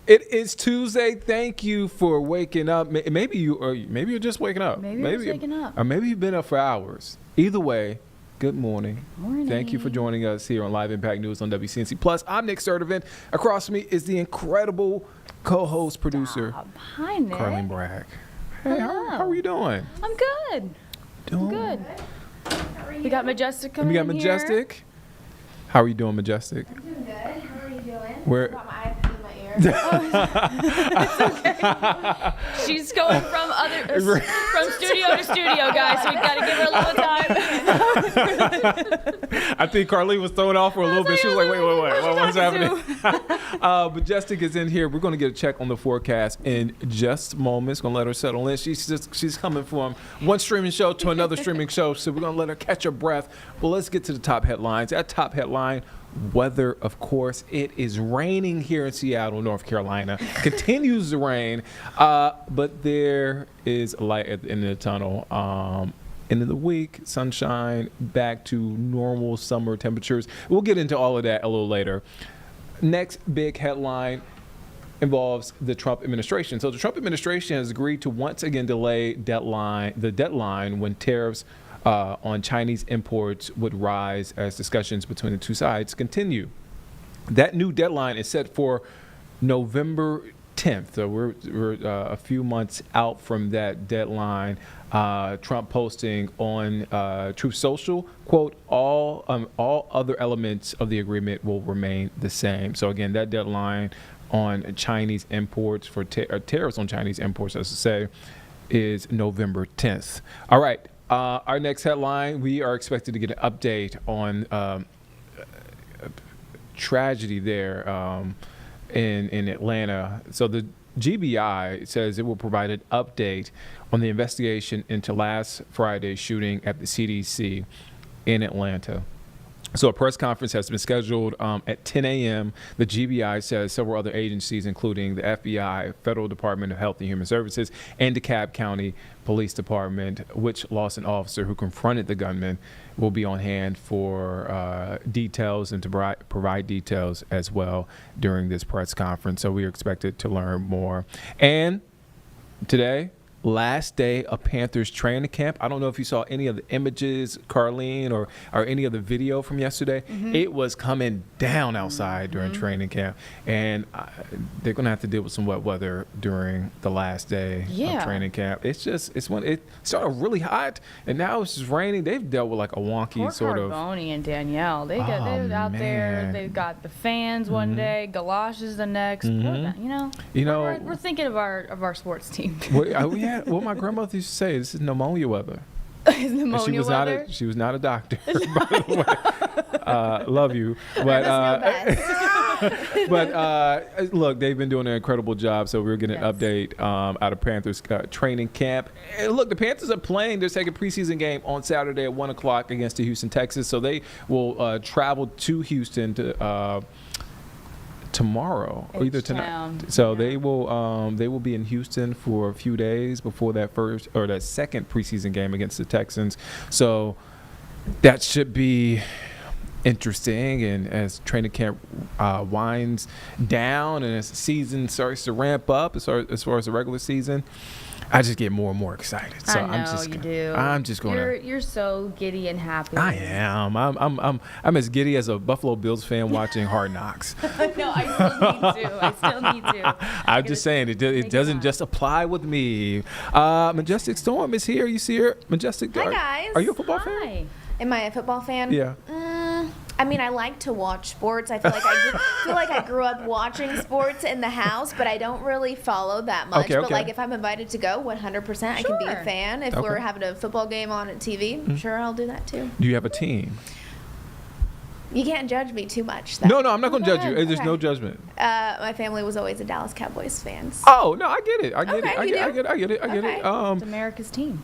It is Tuesday. Thank you for waking up. Maybe you're just waking up. Maybe you're just waking up. Or maybe you've been up for hours. Either way, good morning. Morning. Thank you for joining us here on Live Impact News on WCNC Plus. I'm Nick Sturdivant. Across from me is the incredible co-host, producer, Hi, Nick. Carlene Bragg. Hey, how are you doing? I'm good. Doing Good. We got Majestic coming We got in Majestic. Here. How are you doing, Majestic? I'm doing good. How are you doing? Where- Got my iPad in my ear. She's going from studio to studio, guys. So we got to give her a little time. I think Carlene was thrown off for a little bit. She was like, wait, what's happening? Majestic is in here. We're going to get a check on the forecast in just moments. Going to let her settle in. She's coming from one streaming show to another streaming show, so we're going to let her catch her breath. Well, let's get to the top headlines. That top headline, weather, of course. It is raining here in Seattle, North Carolina. Continues to rain, but there is a light at the end of the tunnel. End of the week, sunshine, back to normal summer temperatures. We'll get into all of that a little later. Next big headline involves the Trump administration. So the Trump administration has agreed to once again delay the deadline when tariffs on Chinese imports would rise as discussions between the two sides continue. That new deadline is set for November 10th. So we're a few months out from that deadline. Trump posting on Truth Social, quote, all other elements of the agreement will remain the same. So again, that deadline on Chinese imports for tariffs on Chinese imports, as to say, is November 10th. All right. Our next headline, we are expected to get an update on tragedy there in Atlanta. So the GBI says it will provide an update on the investigation into last Friday's shooting at the CDC in Atlanta. So a press conference has been scheduled at 10 a.m. The GBI says several other agencies, including the FBI, Federal Department of Health and Human Services, and DeKalb County Police Department, which lost an officer who confronted the gunman, will be on hand for details and to provide details as well during this press conference. So we are expected to learn more. And today, last day of Panthers training camp. I don't know if you saw any of the images, Carlene, or any of the video from yesterday. Mm-hmm. It was coming down outside during training camp. And they're going to have to deal with some wet weather during the last day of training camp. It's when it started really hot, and now it's just raining. They've dealt with like a wonky Poor sort of. Carboni and Danielle. They were out there. They've got the fans one day, galoshes the next. We're thinking of our sports team. What my grandmother used to say, this is pneumonia weather. Is pneumonia weather? She was not a doctor, by the way. Love you. But look, they've been doing an incredible job, so we're getting an update out of Panthers training camp. And look, the Panthers are playing their second preseason game on Saturday at 1 o'clock against the Houston Texans, so they will travel to Houston to tomorrow or either tonight. So they will be in Houston for a few days before that second preseason game against the Texans. So that should be interesting. And as training camp winds down and as the season starts to ramp up as far as the regular season, I just get more and more excited. So you do. I'm just going to. You're so giddy and happy. I am. I'm as giddy as a Buffalo Bills fan watching Hard Knocks. No, I still need to. I'm just saying it doesn't just apply with me. Majestic Storm is here. You see her, Majestic. Hi guys. Are you a football fan? Am I a football fan? Yeah. I mean, I like to watch sports. I feel like I grew up watching sports in the house, but I don't really follow that much. Okay. But like if I'm invited to go, 100%, I can be a fan. If we're having a football game on at TV, sure, I'll do that too. Do you have a team? You can't judge me too much, though. No, I'm not going to judge you. There's no judgment. My family was always a Dallas Cowboys fan. Oh, no, I get it. I get it. It's America's team.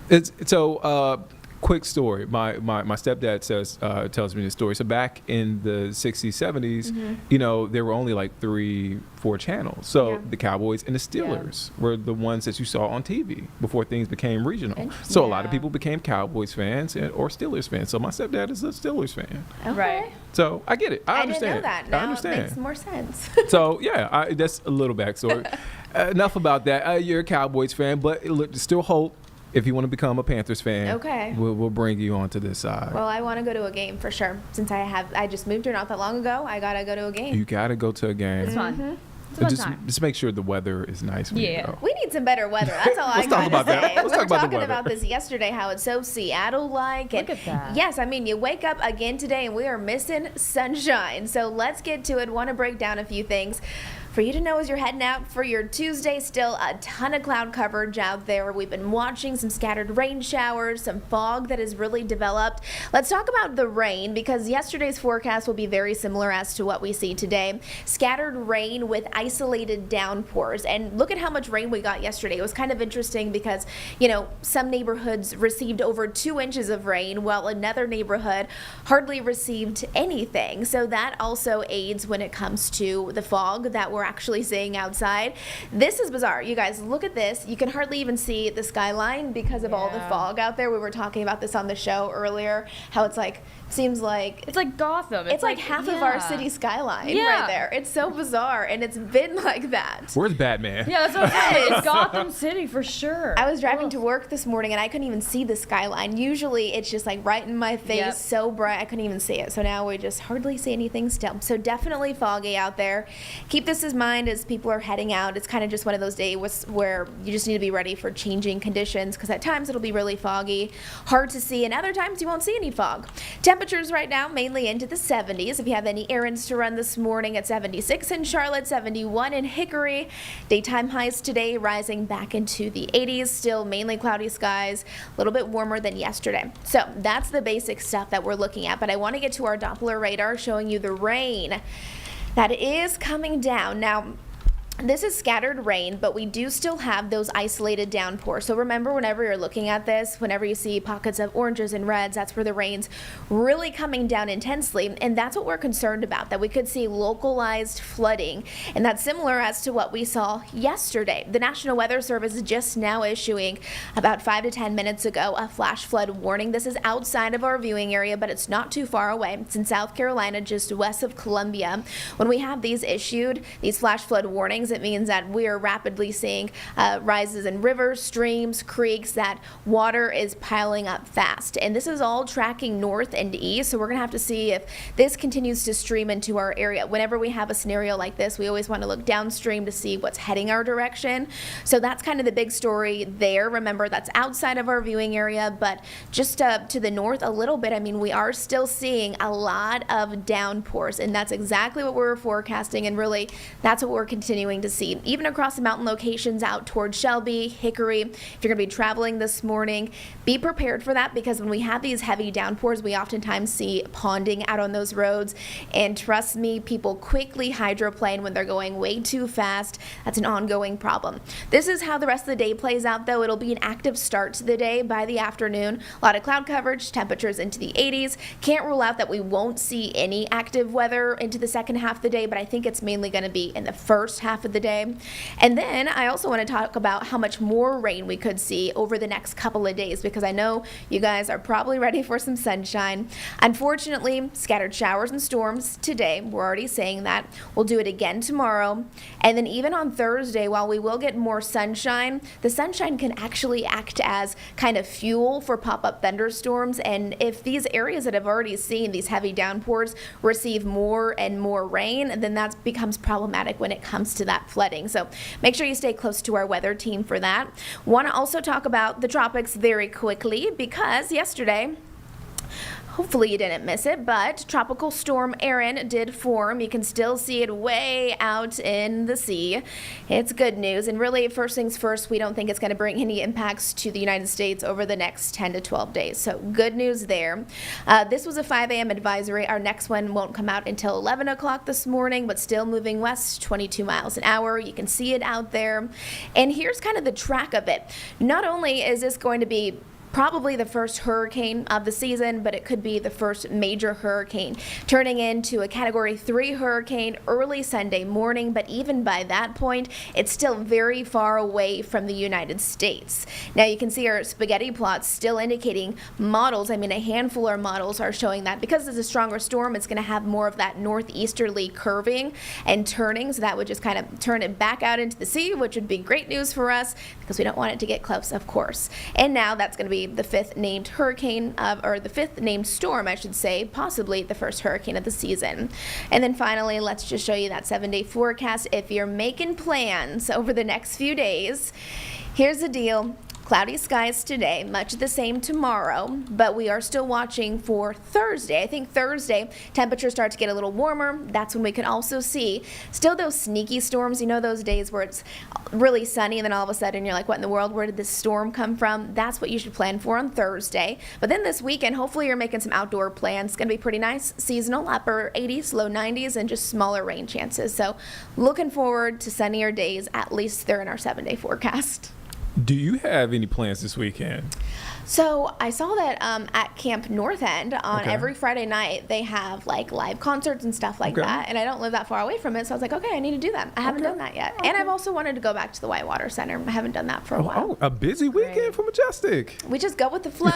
quick story. My stepdad tells me this story. So back in the 60s, 70s, there were only like 3-4 channels. So the Cowboys and the Steelers were the ones that you saw on TV before things became regional. So a lot of people became Cowboys fans or Steelers fans. So my stepdad is a Steelers fan. Okay. Right. So I get it. I understand. I didn't know that. Now I understand. It makes more sense. So yeah, that's a little backstory. Enough about that. You're a Cowboys fan, but look, there's still hope. If you want to become a Panthers fan, okay, we'll bring you onto this side. Well, I want to go to a game for sure. Since I just moved here not that long ago, I gotta go to a game. You gotta go to a game. It's fun. It's a fun time. Just make sure the weather is nice when you go. We need some better weather. That's all I gotta about say. that. Let's We talk were about the talking weather. about this yesterday, how it's so Seattle-like. Look at that. Yes, I mean, you wake up again today and we are missing sunshine. So let's get to it. Want to break down a few things for you to know as you're heading out for your Tuesday. Still a ton of cloud coverage out there. We've been watching some scattered rain showers, some fog that has really developed. Let's talk about the rain, because yesterday's forecast will be very similar as to what we see today. Scattered rain with isolated downpours. And look at how much rain we got yesterday. It was kind of interesting because, some neighborhoods received over 2 inches of rain, while another neighborhood hardly received anything. So that also aids when it comes to the fog that we're actually seeing outside. This is bizarre. You guys, look at this. You can hardly even see the skyline because of all the fog out there. We were talking about this on the show earlier, how it's like, seems like it's like Gotham. It's like half of our city skyline right there. It's so bizarre, and it's been like that. Where's Batman? Yeah, that's what I'm saying. It's Gotham City for sure. I was driving to work this morning, and I couldn't even see the skyline. Usually, it's just like right in my face, so bright, I couldn't even see it. So now we just hardly see anything still. So definitely foggy out there. Keep this in mind as people are heading out. It's kind of just one of those days where you just need to be ready for changing conditions, because at times it'll be really foggy, hard to see, and other times you won't see any fog. Temperatures right now mainly into the 70s. If you have any errands to run this morning, at 76 in Charlotte, 71 in Hickory. Daytime highs today rising back into the 80s. Still mainly cloudy skies, a little bit warmer than yesterday. So that's the basic stuff that we're looking at. But I want to get to our Doppler radar showing you the rain that is coming down. Now, this is scattered rain, but we do still have those isolated downpours. So remember, whenever you're looking at this, whenever you see pockets of oranges and reds, that's where the rain's really coming down intensely. And that's what we're concerned about, that we could see localized flooding. And that's similar as to what we saw yesterday. The National Weather Service is just now issuing, about 5 to 10 minutes ago, a flash flood warning. This is outside of our viewing area, but it's not too far away. It's in South Carolina, just west of Columbia. When we have these issued, these flash flood warnings, it means that we are rapidly seeing rises in rivers, streams, creeks, that water is piling up fast. And this is all tracking north and east, so we're going to have to see if this continues to stream into our area. Whenever we have a scenario like this, we always want to look downstream to see what's heading our direction. So that's kind of the big story there. Remember, that's outside of our viewing area, but just to the north a little bit, I mean, we are still seeing a lot of downpours, and that's exactly what we're forecasting, and really that's what we're continuing to see. Even across the mountain locations out towards Shelby, Hickory, if you're going to be traveling this morning, be prepared for that, because when we have these heavy downpours, we oftentimes see ponding out on those roads. And trust me, people quickly hydroplane when they're going way too fast. That's an ongoing problem. This is how the rest of the day plays out, though. It'll be an active start to the day by the afternoon. A lot of cloud coverage, temperatures into the 80s. Can't rule out that we won't see any active weather into the second half of the day, but I think it's mainly going to be in the first half of the day. And then I also want to talk about how much more rain we could see over the next couple of days, because I know you guys are probably ready for some sunshine. Unfortunately, scattered showers and storms today. We're already saying that. We'll do it again tomorrow. And then even on Thursday, while we will get more sunshine, the sunshine can actually act as kind of fuel for pop-up thunderstorms. And if these areas that have already seen these heavy downpours receive more and more rain, then that becomes problematic when it comes to that flooding. So make sure you stay close to our weather team for that. Want to also talk about the tropics very quickly, because yesterday, hopefully you didn't miss it, but Tropical Storm Erin did form. You can still see it way out in the sea. It's good news. And really, first things first, we don't think it's going to bring any impacts to the United States over the next 10 to 12 days. So good news there. This was a 5 a.m. advisory. Our next one won't come out until 11 o'clock this morning, but still moving west, 22 miles an hour. You can see it out there. And here's kind of the track of it. Not only is this going to be, very, very probably the first hurricane of the season, but it could be the first major hurricane, turning into a Category 3 hurricane early Sunday morning. But even by that point, it's still very far away from the United States. Now you can see our spaghetti plots still indicating models. I mean, a handful of models are showing that because it's a stronger storm, it's going to have more of that northeasterly curving and turning. So that would just kind of turn it back out into the sea, which would be great news for us because we don't want it to get close, of course. And now that's going to be the fifth named hurricane or the fifth named storm, I should say, possibly the first hurricane of the season. And then finally, let's just show you that 7-day forecast. If you're making plans over the next few days, here's the deal. Cloudy skies today, much the same tomorrow, but we are still watching for Thursday. I think Thursday, temperatures start to get a little warmer. That's when we can also see still those sneaky storms. You know, those days where it's really sunny and then all of a sudden you're like, what in the world? Where did this storm come from? That's what you should plan for on Thursday. But then this weekend, hopefully you're making some outdoor plans. It's going to be pretty nice, seasonal, upper 80s, low 90s, and just smaller rain chances. So looking forward to sunnier days. At least they're in our 7-day forecast. Do you have any plans this weekend? So I saw that at Camp North End on every Friday night they have like live concerts and stuff like that, and I don't live that far away from it, so I was like, okay, I need to do that. I haven't done that yet, and I've also wanted to go back to the Whitewater Center. I haven't done that for a while. Oh, a busy weekend for Majestic. We just go with the flow.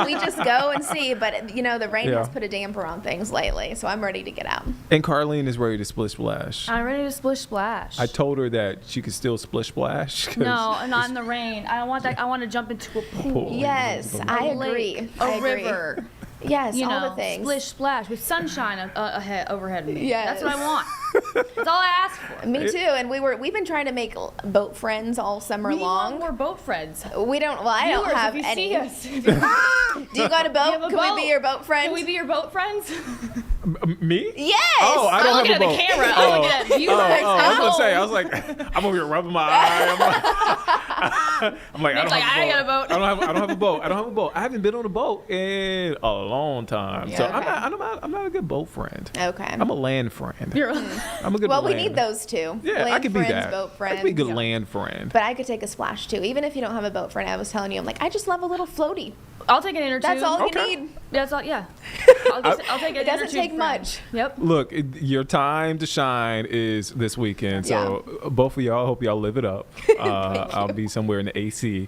We just go and see, but you know the rain has put a damper on things lately, so I'm ready to get out. And Carlene is ready to splish splash. I'm ready to splish splash. I told her that she could still splish splash. No, not in the rain. I don't want that. I want to jump into a pool. Yes, I agree. A river. Yes, you all know, the things. Splish splash with sunshine overhead of me. Yes. That's what I want. That's all I ask for. Me too. And we've been trying to make boat friends all summer long. We're boat friends. We don't. Well, I don't have if you any. See us. Do you got a boat? Can we be your boat friends? Can we be your boat friends? Me? Yes. Oh, I don't have a boat. I'm looking at the camera. I'm looking at viewers. I was gonna say. I was like, I'm over here rubbing my eye. I'm like, I don't have a boat. I don't have a boat. I don't have a boat. I haven't been on a boat in a long time. Yeah, so okay. I'm not a good boat friend. Okay. I'm a land friend. I'm a good. Well, land. we need those two. Yeah, land I could friends, be that. Boat friends. I could be a good land friend. But I could take a splash too, even if you don't have a boat friend. I was telling you, I'm like, I just love a little floaty. I'll take an inner tube. That's all you need. That's all. Yeah. I'll take an It doesn't take friend. much. Yep. Look, your time to shine is this weekend. So both of y'all, hope y'all live it up. I'll be somewhere in the AC.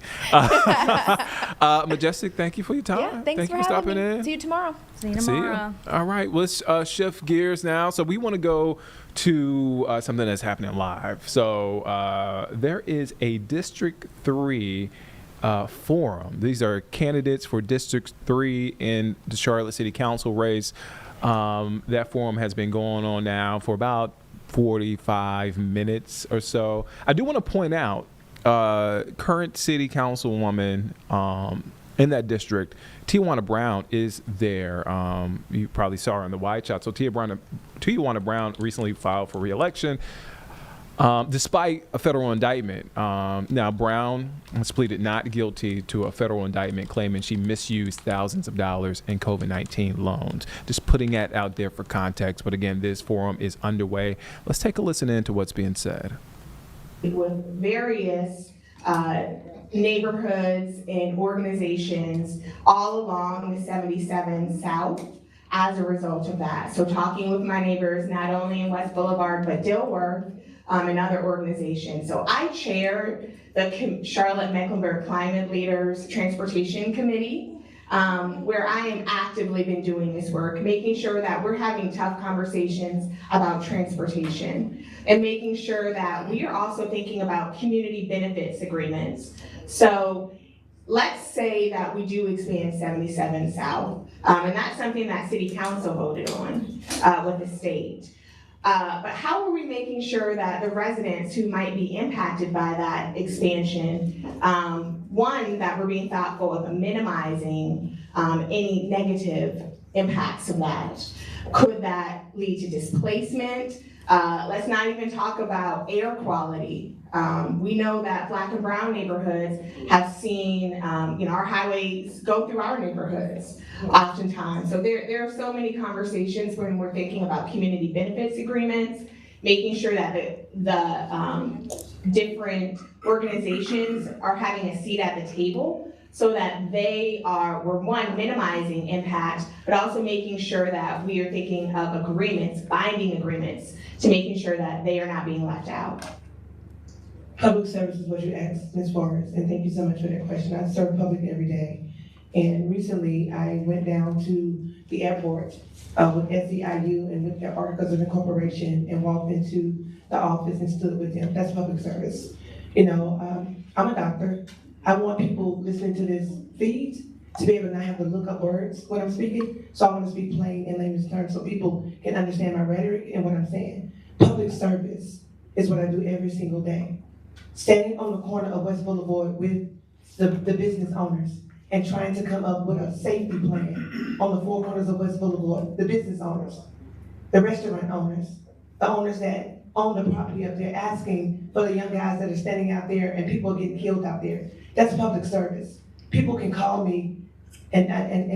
Majestic, thank you for your time. Yeah, thanks thank for you for having stopping me. in. See you tomorrow. See you tomorrow. All right, let's shift gears now. So we want to go to something that's happening live. So there is a District 3 forum. These are candidates for District 3 in the Charlotte City Council race. That forum has been going on now for about 45 minutes or so. I do want to point out current city councilwoman in that district, Tijuana Brown, is there. You probably saw her in the wide shot. So Tijuana Brown recently filed for re-election. Despite a federal indictment. Now, Brown has pleaded not guilty to a federal indictment claiming she misused thousands of dollars in COVID-19 loans. Just putting that out there for context. But again, this forum is underway. Let's take a listen in to what's being said. With various neighborhoods and organizations all along the 77 South as a result of that. So talking with my neighbors, not only in West Boulevard, but Dilworth, and other organizations. So I chair the Charlotte Mecklenburg Climate Leaders Transportation Committee, where I am actively been doing this work, making sure that we're having tough conversations about transportation and making sure that we are also thinking about community benefits agreements. So let's say that we do expand 77 South, and that's something that City Council voted on with the state. But how are we making sure that the residents who might be impacted by that expansion, one, that we're being thoughtful of minimizing any negative impacts of that? Could that lead to displacement? Let's not even talk about air quality. We know that Black and brown neighborhoods have seen our highways go through our neighborhoods oftentimes. So there are so many conversations when we're thinking about community benefits agreements, making sure that the different organizations are having a seat at the table so that we're one, minimizing impact, but also making sure that we are thinking of agreements, binding agreements, to making sure that they are not being left out. Public service is what you asked, Ms. Forrest, and thank you so much for that question. I serve public every day. And recently, I went down to the airport with SEIU and with their Articles of Incorporation and walked into the office and stood with them. That's public service. You know, I'm a doctor. I want people listening to this feed to be able to not have to look up words when I'm speaking. So I want to speak plain in layman's terms so people can understand my rhetoric and what I'm saying. Public service is what I do every single day. Standing on the corner of West Boulevard with the business owners and trying to come up with a safety plan on the four corners of West Boulevard, the business owners, the restaurant owners, the owners that own the property up there, asking for the young guys that are standing out there and people are getting killed out there. That's public service. People can call me and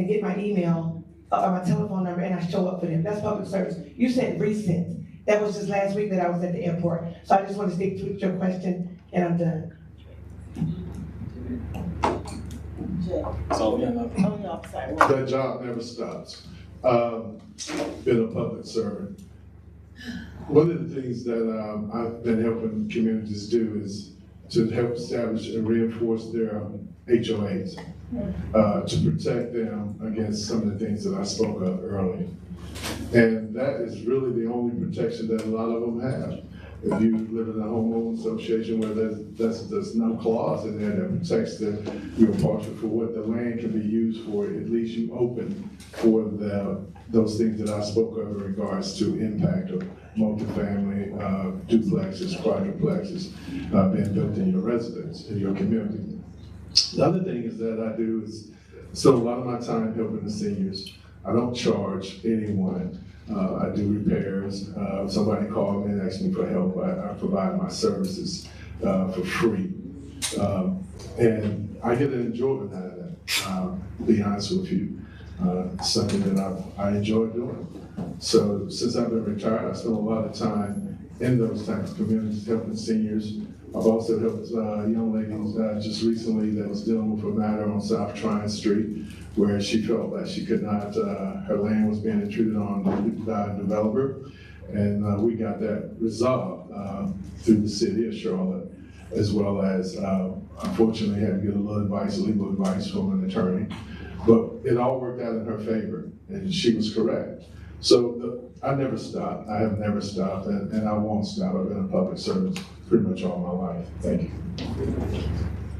get my email or my telephone number and I show up for them. That's public service. You said recent. That was just last week that I was at the airport. So I just want to stick to your question and I'm done. That job never stops. Been a public servant. One of the things that I've been helping communities do is to help establish and reinforce their HOAs, to protect them against some of the things that I spoke of earlier. And that is really the only protection that a lot of them have. If you live in a homeowner association where there's no clause in there that protects your portion for what the land can be used for, at least you open for those things that I spoke of in regards to impact of multifamily, duplexes, quadruplexes being built in your residence, in your community. The other thing is that I do is, so a lot of my time helping the seniors. I don't charge anyone. I do repairs. If somebody called me and asked me for help, I provide my services for free. And I get an enjoyment out of that, to be honest with you. Something that I enjoy doing. So since I've been retired, I spent a lot of time in those types of communities helping seniors. I've also helped young ladies just recently that was dealing with a matter on South Tryon Street where she felt that she could not, her land was being intruded on by a developer. And we got that resolved through the city of Charlotte, as well as unfortunately had to get a little advice, legal advice from an attorney. But it all worked out in her favor, and she was correct. So I never stopped. I have never stopped, and I won't stop. I've been in public service pretty much all my life. Thank you.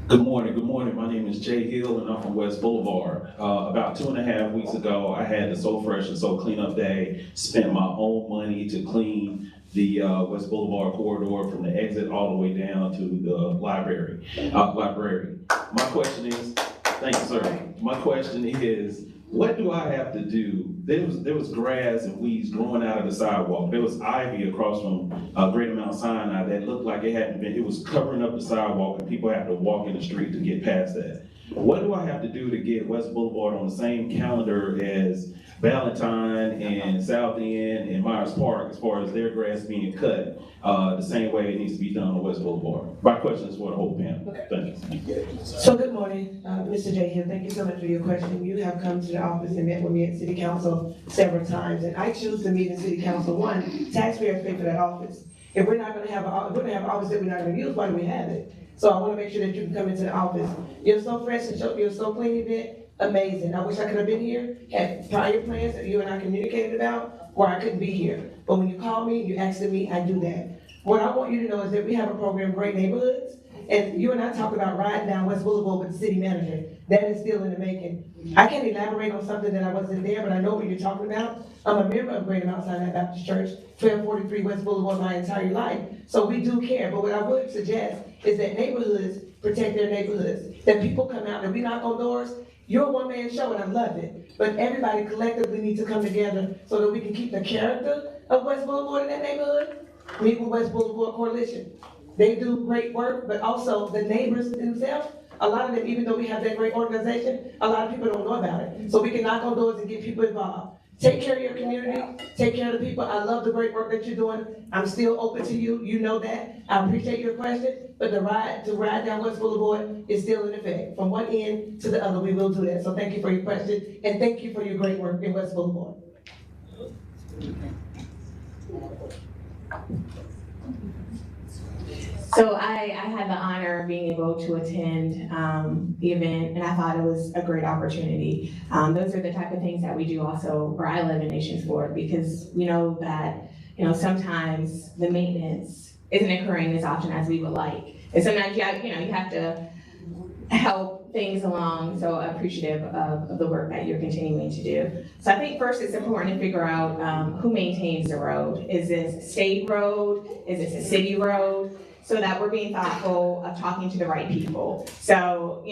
Good morning. My name is Jay Hill, and I'm from West Boulevard. About 2.5 weeks ago, I had the So Fresh and So Clean Up Day, spent my own money to clean the West Boulevard corridor from the exit all the way down to the library. My question is, thank you, sir. My question is, what do I have to do? There was grass and weeds growing out of the sidewalk. There was ivy across from Greater Mount Sinai that looked like it was covering up the sidewalk and people had to walk in the street to get past that. What do I have to do to get West Boulevard on the same calendar as Valentine and South End and Myers Park as far as their grass being cut the same way it needs to be done on West Boulevard? My question is for the whole panel. Okay. Thank you. So good morning, Mr. J. Hill. Thank you so much for your question. You have come to the office and met with me at City Council several times, and I choose to meet in City Council. One, taxpayers pay for that office. If we're not going to have an office that we're not going to use, why do we have it? So I want to make sure that you can come into the office. You're So Fresh and You're So Clean event, amazing. I wish I could have been here, had prior plans that you and I communicated about, or I couldn't be here. But when you call me, you ask me, I do that. What I want you to know is that we have a program, Great Neighborhoods, and you and I talked about riding down West Boulevard with the city manager. That is still in the making. I can't elaborate on something that I wasn't there, but I know what you're talking about. I'm a member of Greater Mount Sinai Baptist Church, 1243 West Boulevard my entire life. So we do care, but what I would suggest is that neighborhoods protect their neighborhoods. That people come out and we knock on doors. You're a one-man show and I love it. But everybody collectively needs to come together so that we can keep the character of West Boulevard in that neighborhood. Meet with West Boulevard Coalition. They do great work, but also the neighbors themselves, a lot of them, even though we have that great organization, a lot of people don't know about it. So we can knock on doors and get people involved. Take care of your community, take care of the people. I love the great work that you're doing. I'm still open to you, you know that. I appreciate your question, but the ride down West Boulevard is still in effect. From one end to the other, we will do that. So thank you for your question, and thank you for your great work in West Boulevard. So I had the honor of being able to attend the event, and I thought it was a great opportunity. Those are the type of things that we do also where I live in Nations Ford, because we know that sometimes the maintenance isn't occurring as often as we would like, and sometimes you have to help things along. So appreciative of the work that you're continuing to do. So I think first it's important to figure out who maintains the road. Is this a state road? Is this a city road? So that we're being thoughtful of talking to the right people. So,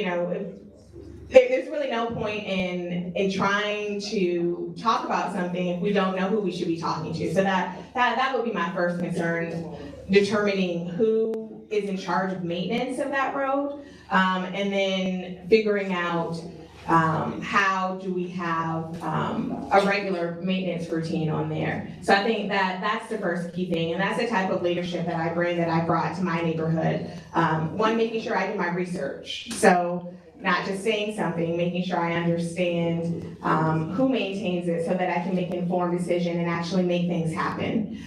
there's really no point in trying to talk about something if we don't know who we should be talking to. So that would be my first concern, determining who is in charge of maintenance of that road, and then figuring out how do we have a regular maintenance routine on there. So I think that's the first key thing, and that's the type of leadership that I brought to my neighborhood. One, making sure I do my research. So not just saying something, making sure I understand who maintains it so that I can make an informed decision and actually make things happen.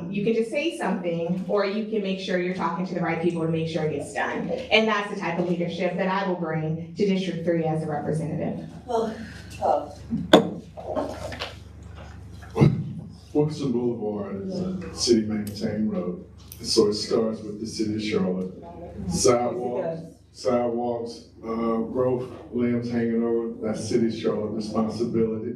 You can just say something, or you can make sure you're talking to the right people to make sure it gets done. And that's the type of leadership that I will bring to District 3 as a representative. Wilkerson Boulevard is a city-maintained road, so it starts with the city of Charlotte. Sidewalks, growth, limbs hanging over, that's city of Charlotte responsibility.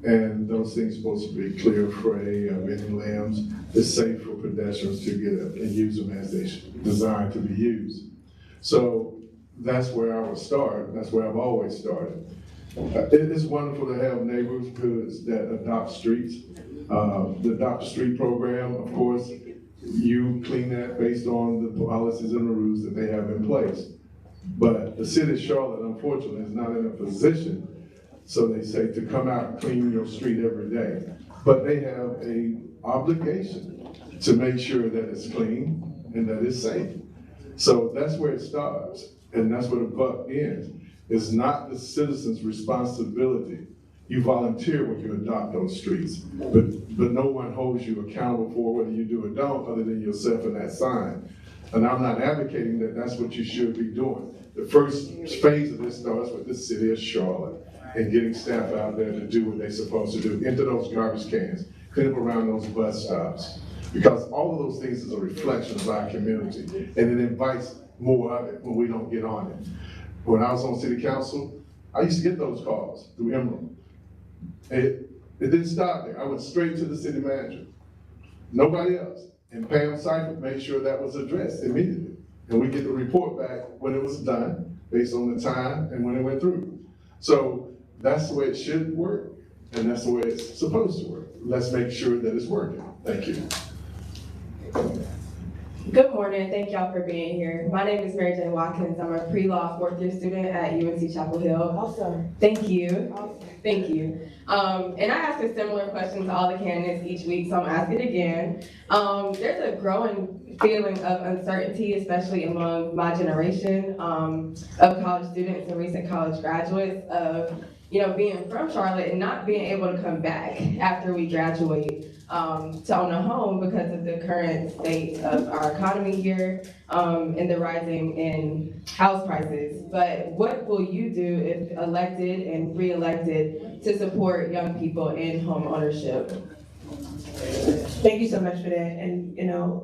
And those things supposed to be clear, fray, any limbs. It's safe for pedestrians to get up and use them as they're designed to be used. So that's where I would start. That's where I've always started. It is wonderful to have neighborhoods that adopt streets. The Adopt a Street program, of course, you clean that based on the policies and the rules that they have in place. But the city of Charlotte, unfortunately, is not in a position, so they say, to come out and clean your street every day. But they have an obligation to make sure that it's clean and that it's safe. So that's where it starts, and that's where the buck ends. It's not the citizens' responsibility. You volunteer when you adopt those streets, but no one holds you accountable for whether you do or don't, other than yourself and that sign. And I'm not advocating that that's what you should be doing. The first phase of this starts with the city of Charlotte and getting staff out there to do what they're supposed to do, into those garbage cans, clean up around those bus stops. Because all of those things is a reflection of our community, and it invites more of it when we don't get on it. When I was on city council, I used to get those calls through Emerald. It didn't stop there. I went straight to the city manager. Nobody else. And Pam Seifert made sure that was addressed immediately. And we get the report back when it was done, based on the time and when it went through. So that's the way it should work, and that's the way it's supposed to work. Let's make sure that it's working. Thank you. Good morning, thank y'all for being here. My name is Mary Jane Watkins. I'm a pre-law fourth year student at UNC Chapel Hill. Awesome. Thank you. Awesome. Thank you. And I ask a similar question to all the candidates each week, so I'm gonna ask it again. There's a growing feeling of uncertainty, especially among my generation of college students and recent college graduates, of being from Charlotte and not being able to come back after we graduate to own a home because of the current state of our economy here and the rising in house prices. But what will you do if elected and re-elected to support young people in home ownership? Thank you so much for that. And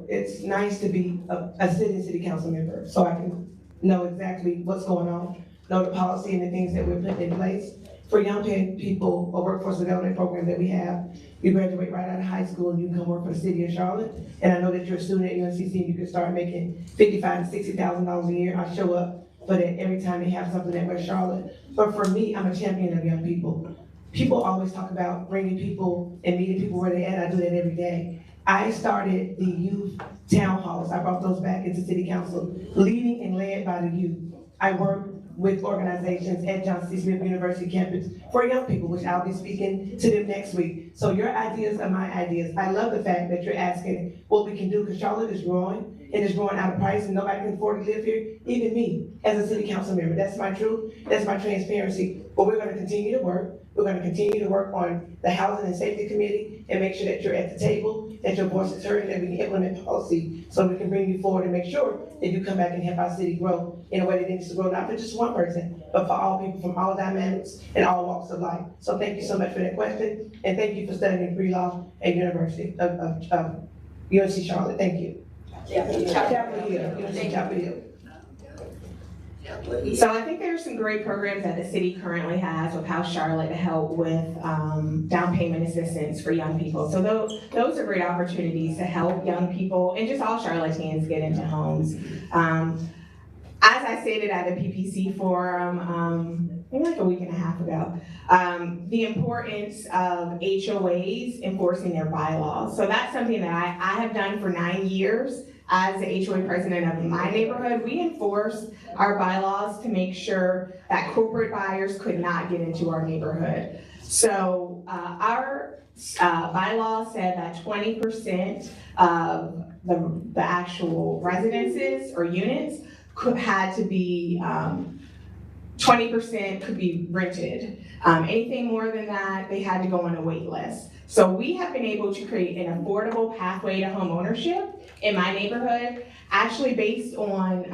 it's nice to be a city council member, so I can know exactly what's going on, know the policy and the things that we're putting in place. For young people, a workforce development program that we have, you graduate right out of high school and you can come work for the city of Charlotte. And I know that you're a student at UNCC and you can start making $55,000 to $60,000 a year. I show up for that every time they have something at West Charlotte. But for me, I'm a champion of young people. People always talk about bringing people and meeting people where they're at. I do that every day. I started the youth town halls. I brought those back into city council, leading and led by the youth. I work with organizations at Johnson C. Smith University campus for young people, which I'll be speaking to them next week. So your ideas are my ideas. I love the fact that you're asking what we can do, because Charlotte is growing, and it's growing out of price, and nobody can afford to live here, even me, as a city council member. That's my truth, that's my transparency. But we're gonna continue to work. We're gonna continue to work on the Housing and Safety Committee and make sure that you're at the table, that your voice is heard, and that we can implement policy so we can bring you forward and make sure that you come back and help our city grow in a way that it needs to grow, not for just one person, but for all people from all dynamics and all walks of life. So thank you so much for that question, and thank you for studying pre-law at University of UNC Charlotte. Thank you. Chapel Hill, UNC Chapel Hill. So I think there are some great programs that the city currently has with House Charlotte to help with down payment assistance for young people. So those are great opportunities to help young people and just all Charlotteans get into homes. As I stated at the PPC forum, maybe like a week and a half ago, the importance of HOAs enforcing their bylaws. So that's something that I have done for 9 years. As the HOA president of my neighborhood, we enforced our bylaws to make sure that corporate buyers could not get into our neighborhood. So our bylaw said that 20% of the actual residences or units had to be 20% could be rented. Anything more than that, they had to go on a wait list. So we have been able to create an affordable pathway to home ownership in my neighborhood, actually based on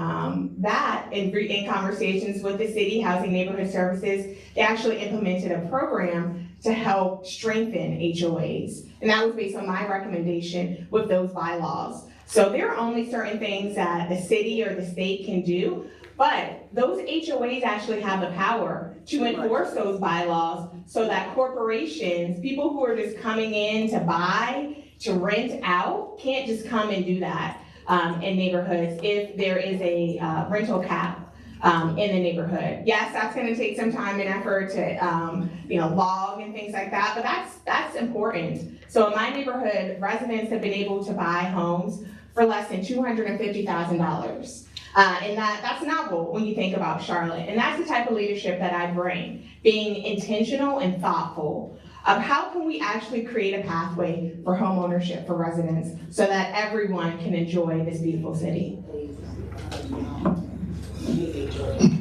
that in conversations with the city, Housing Neighborhood Services. They actually implemented a program to help strengthen HOAs. And that was based on my recommendation with those bylaws. So there are only certain things that the city or the state can do, but those HOAs actually have the power to enforce those bylaws so that corporations, people who are just coming in to buy, to rent out, can't just come and do that in neighborhoods if there is a rental cap in the neighborhood. Yes, that's gonna take some time and effort to log and things like that, but that's important. So in my neighborhood, residents have been able to buy homes for less than $250,000. And that's novel when you think about Charlotte. And that's the type of leadership that I bring, being intentional and thoughtful of how can we actually create a pathway for home ownership for residents so that everyone can enjoy this beautiful city.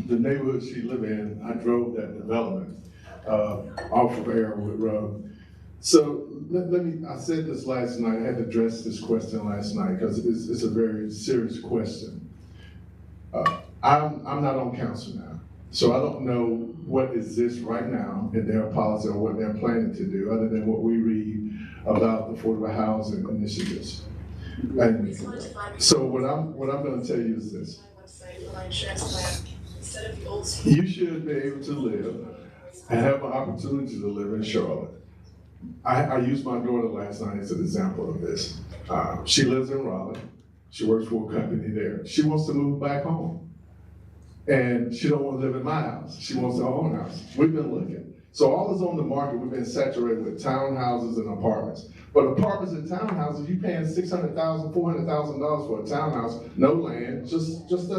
The neighborhood she lived in, I drove that development off of Arrowwood Road. So I said this last night, I had to address this question last night because it's a very serious question. I'm not on council now, so I don't know what exists right now in their policy or what they're planning to do, other than what we read about the affordable housing initiatives. And so what I'm going to tell you is this: you should be able to live and have an opportunity to live in Charlotte. I used my daughter last night as an example of this. She lives in Raleigh. She works for a company there. She wants to move back home. And she don't want to live in my house. She wants her own house. We've been looking. So all that's on the market, we've been saturated with townhouses and apartments. But apartments and townhouses, you're paying $600,000, $400,000 for a townhouse, no land, just as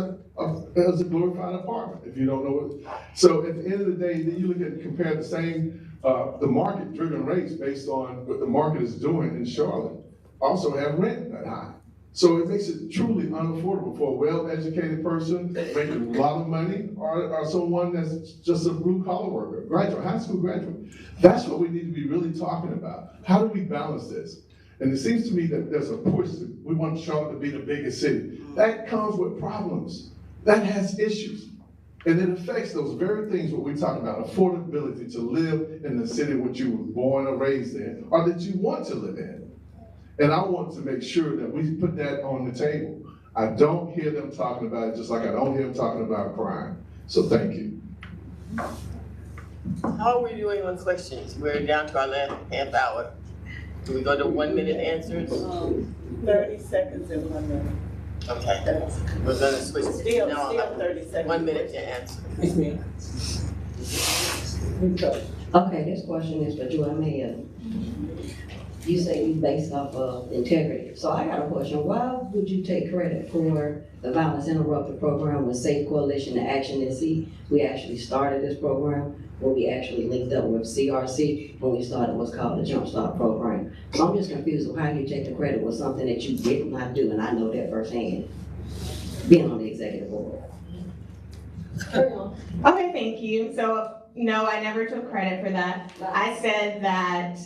a glorified apartment, if you don't know what. So at the end of the day, then you look at compare the same, the market-driven rates based on what the market is doing in Charlotte, also have rent that high. So it makes it truly unaffordable for a well-educated person making a lot of money or someone that's just a blue-collar worker, graduate, high school graduate. That's what we need to be really talking about. How do we balance this? And it seems to me that there's a push that we want Charlotte to be the biggest city. That comes with problems. That has issues. And it affects those very things what we talk about, affordability to live in the city which you were born or raised in, or that you want to live in. And I want to make sure that we put that on the table. I don't hear them talking about it, just like I don't hear them talking about crime. So thank you. How are we doing on questions? We're down to our last half hour. Do we go to 1 minute answers? 30 seconds and 1 minute. Okay. We're gonna switch. Still 30 seconds. 1 minute to answer. It's me. Okay, this question is for Joy Mayor. you say you based off of integrity. So I got a question. Why would you take credit for the Violence Interrupted program with Safe Coalition to Action NC? We actually started this program when we actually linked up with CRC when we started what's called the Jump Start program. So I'm just confused of how you take the credit with something that you did not do, and I know that firsthand, being on the executive board. Okay, thank you. So, no, I never took credit for that. I said that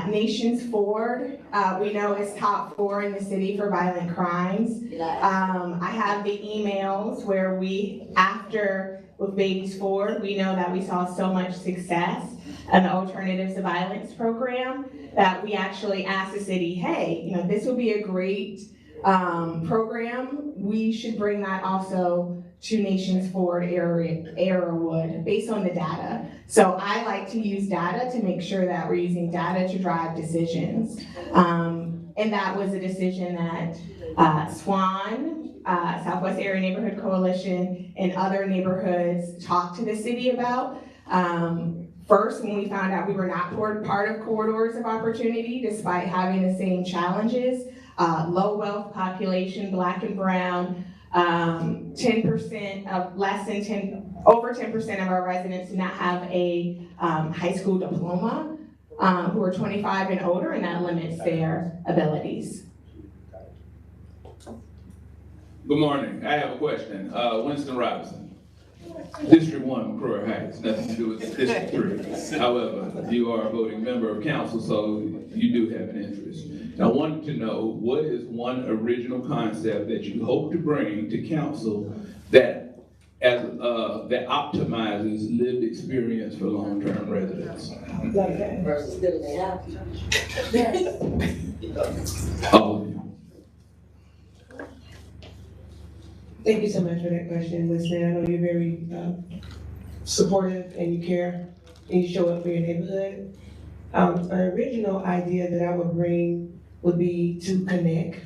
Nations Forward, we know is top 4 in the city for violent crimes. I have the emails where we, after with Babies Forward, we know that we saw so much success in the Alternatives to Violence program that we actually asked the city, hey, you know, this would be a great program. We should bring that also to Nations Forward area would, based on the data. So I like to use data to make sure that we're using data to drive decisions. And that was a decision that SWAN, Southwest Area Neighborhood Coalition, and other neighborhoods talked to the city about. First, when we found out we were not part of corridors of opportunity, despite having the same challenges, low wealth population, Black and brown, 10% of over 10% of our residents do not have a high school diploma, who are 25 and older, and that limits their abilities. Good morning. I have a question. Winston Robinson, District 1, McCrory Heights, nothing to do with District 3. However, you are a voting member of council, so you do have an interest. And I wanted to know, what is one original concept that you hope to bring to council that optimizes lived experience for long-term residents? Versus building out. All of you. Thank you so much for that question, Listener. I know you're very supportive and you care and you show up for your neighborhood. An original idea that I would bring would be to connect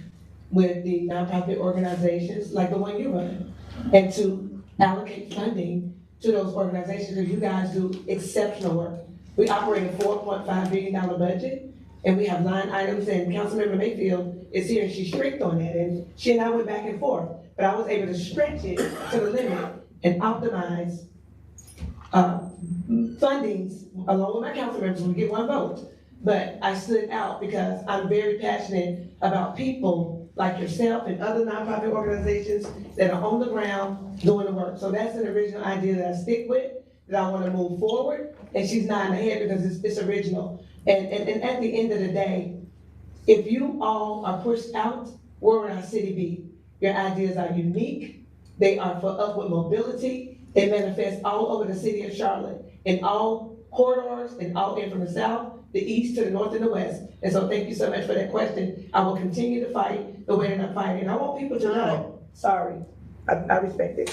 with the nonprofit organizations like the one you run and to allocate funding to those organizations, because you guys do exceptional work. We operate a $4.5 billion budget, and we have line items, and Councilmember Mayfield is here and she's strict on that, and she and I went back and forth, but I was able to stretch it to the limit and optimize fundings along with my council members. We get one vote. But I stood out because I'm very passionate about people like yourself and other nonprofit organizations that are on the ground doing the work. So that's an original idea that I stick with, that I want to move forward. And she's nodding her head because it's original. And at the end of the day, if you all are pushed out, where would our city be? Your ideas are unique. They are for upward mobility. They manifest all over the city of Charlotte in all corridors and all in from the south, the east to the north and the west. And so thank you so much for that question. I will continue to fight the way that I'm fighting. I want people to know, sorry, I respect it.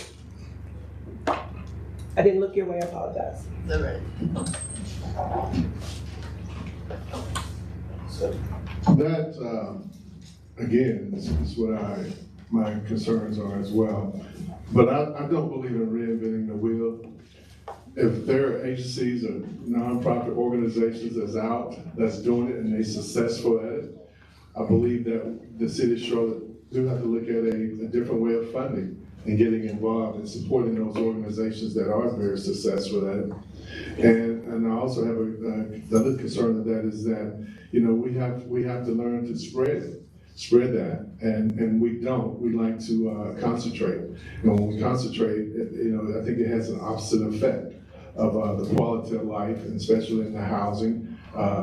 I didn't look your way, I apologize. All right. That, again, is what my concerns are as well. But I don't believe in reinventing the wheel. If there are agencies or nonprofit organizations that's doing it and they're successful at it, I believe that the city of Charlotte do have to look at a different way of funding and getting involved and supporting those organizations that are very successful at it. And I also have the other concern of that is that, you know, we have to learn to spread that, and we don't. We like to concentrate. And when we concentrate, I think it has an opposite effect of the quality of life, and especially in the housing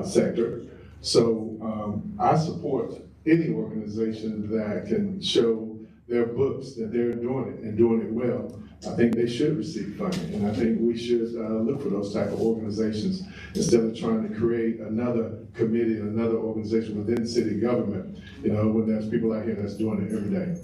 sector. So I support any organization that can show their books that they're doing it and doing it well. I think they should receive funding, and I think we should look for those type of organizations instead of trying to create another committee, another organization within city government, when there's people out here that's doing it every day.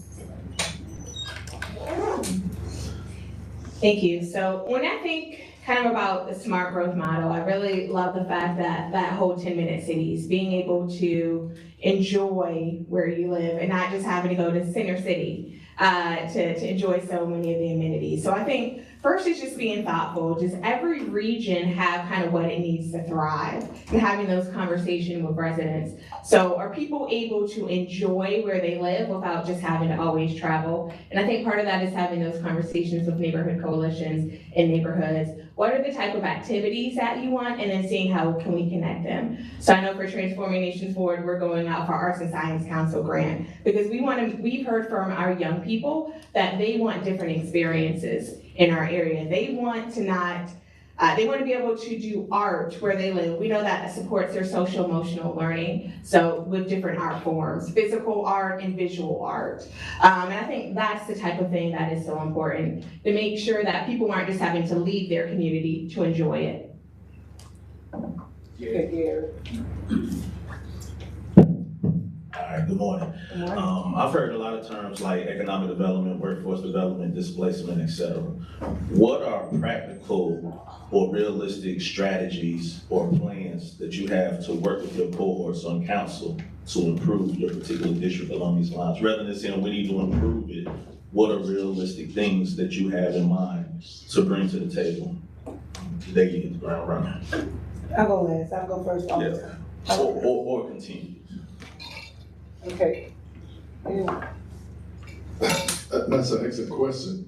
Thank you. So when I think kind of about the smart growth model, I really love the fact that that whole 10-minute cities, being able to enjoy where you live and not just having to go to Center City to enjoy so many of the amenities. So I think first is just being thoughtful. Just every region have kind of what it needs to thrive, and having those conversations with residents. So are people able to enjoy where they live without just having to always travel? And I think part of that is having those conversations with neighborhood coalitions and neighborhoods. What are the type of activities that you want, and then seeing how can we connect them. So I know for Transforming Nations Forward, we're going out for Arts and Science Council grant, because we've heard from our young people that they want different experiences in our area. They want to they want to be able to do art where they live. We know that supports their social emotional learning. So with different art forms, physical art and visual art. And I think that's the type of thing that is so important, to make sure that people aren't just having to leave their community to enjoy it. Yeah. All right, good morning. I've heard a lot of terms like economic development, workforce development, displacement, et cetera. What are practical or realistic strategies or plans that you have to work with your cohorts on council to improve your particular district along these lines? Rather than saying we need to improve it, what are realistic things that you have in mind to bring to the table? There you get the ground running. I'll go last, I'll go first. Yeah. Or continue. Okay. That's an excellent question.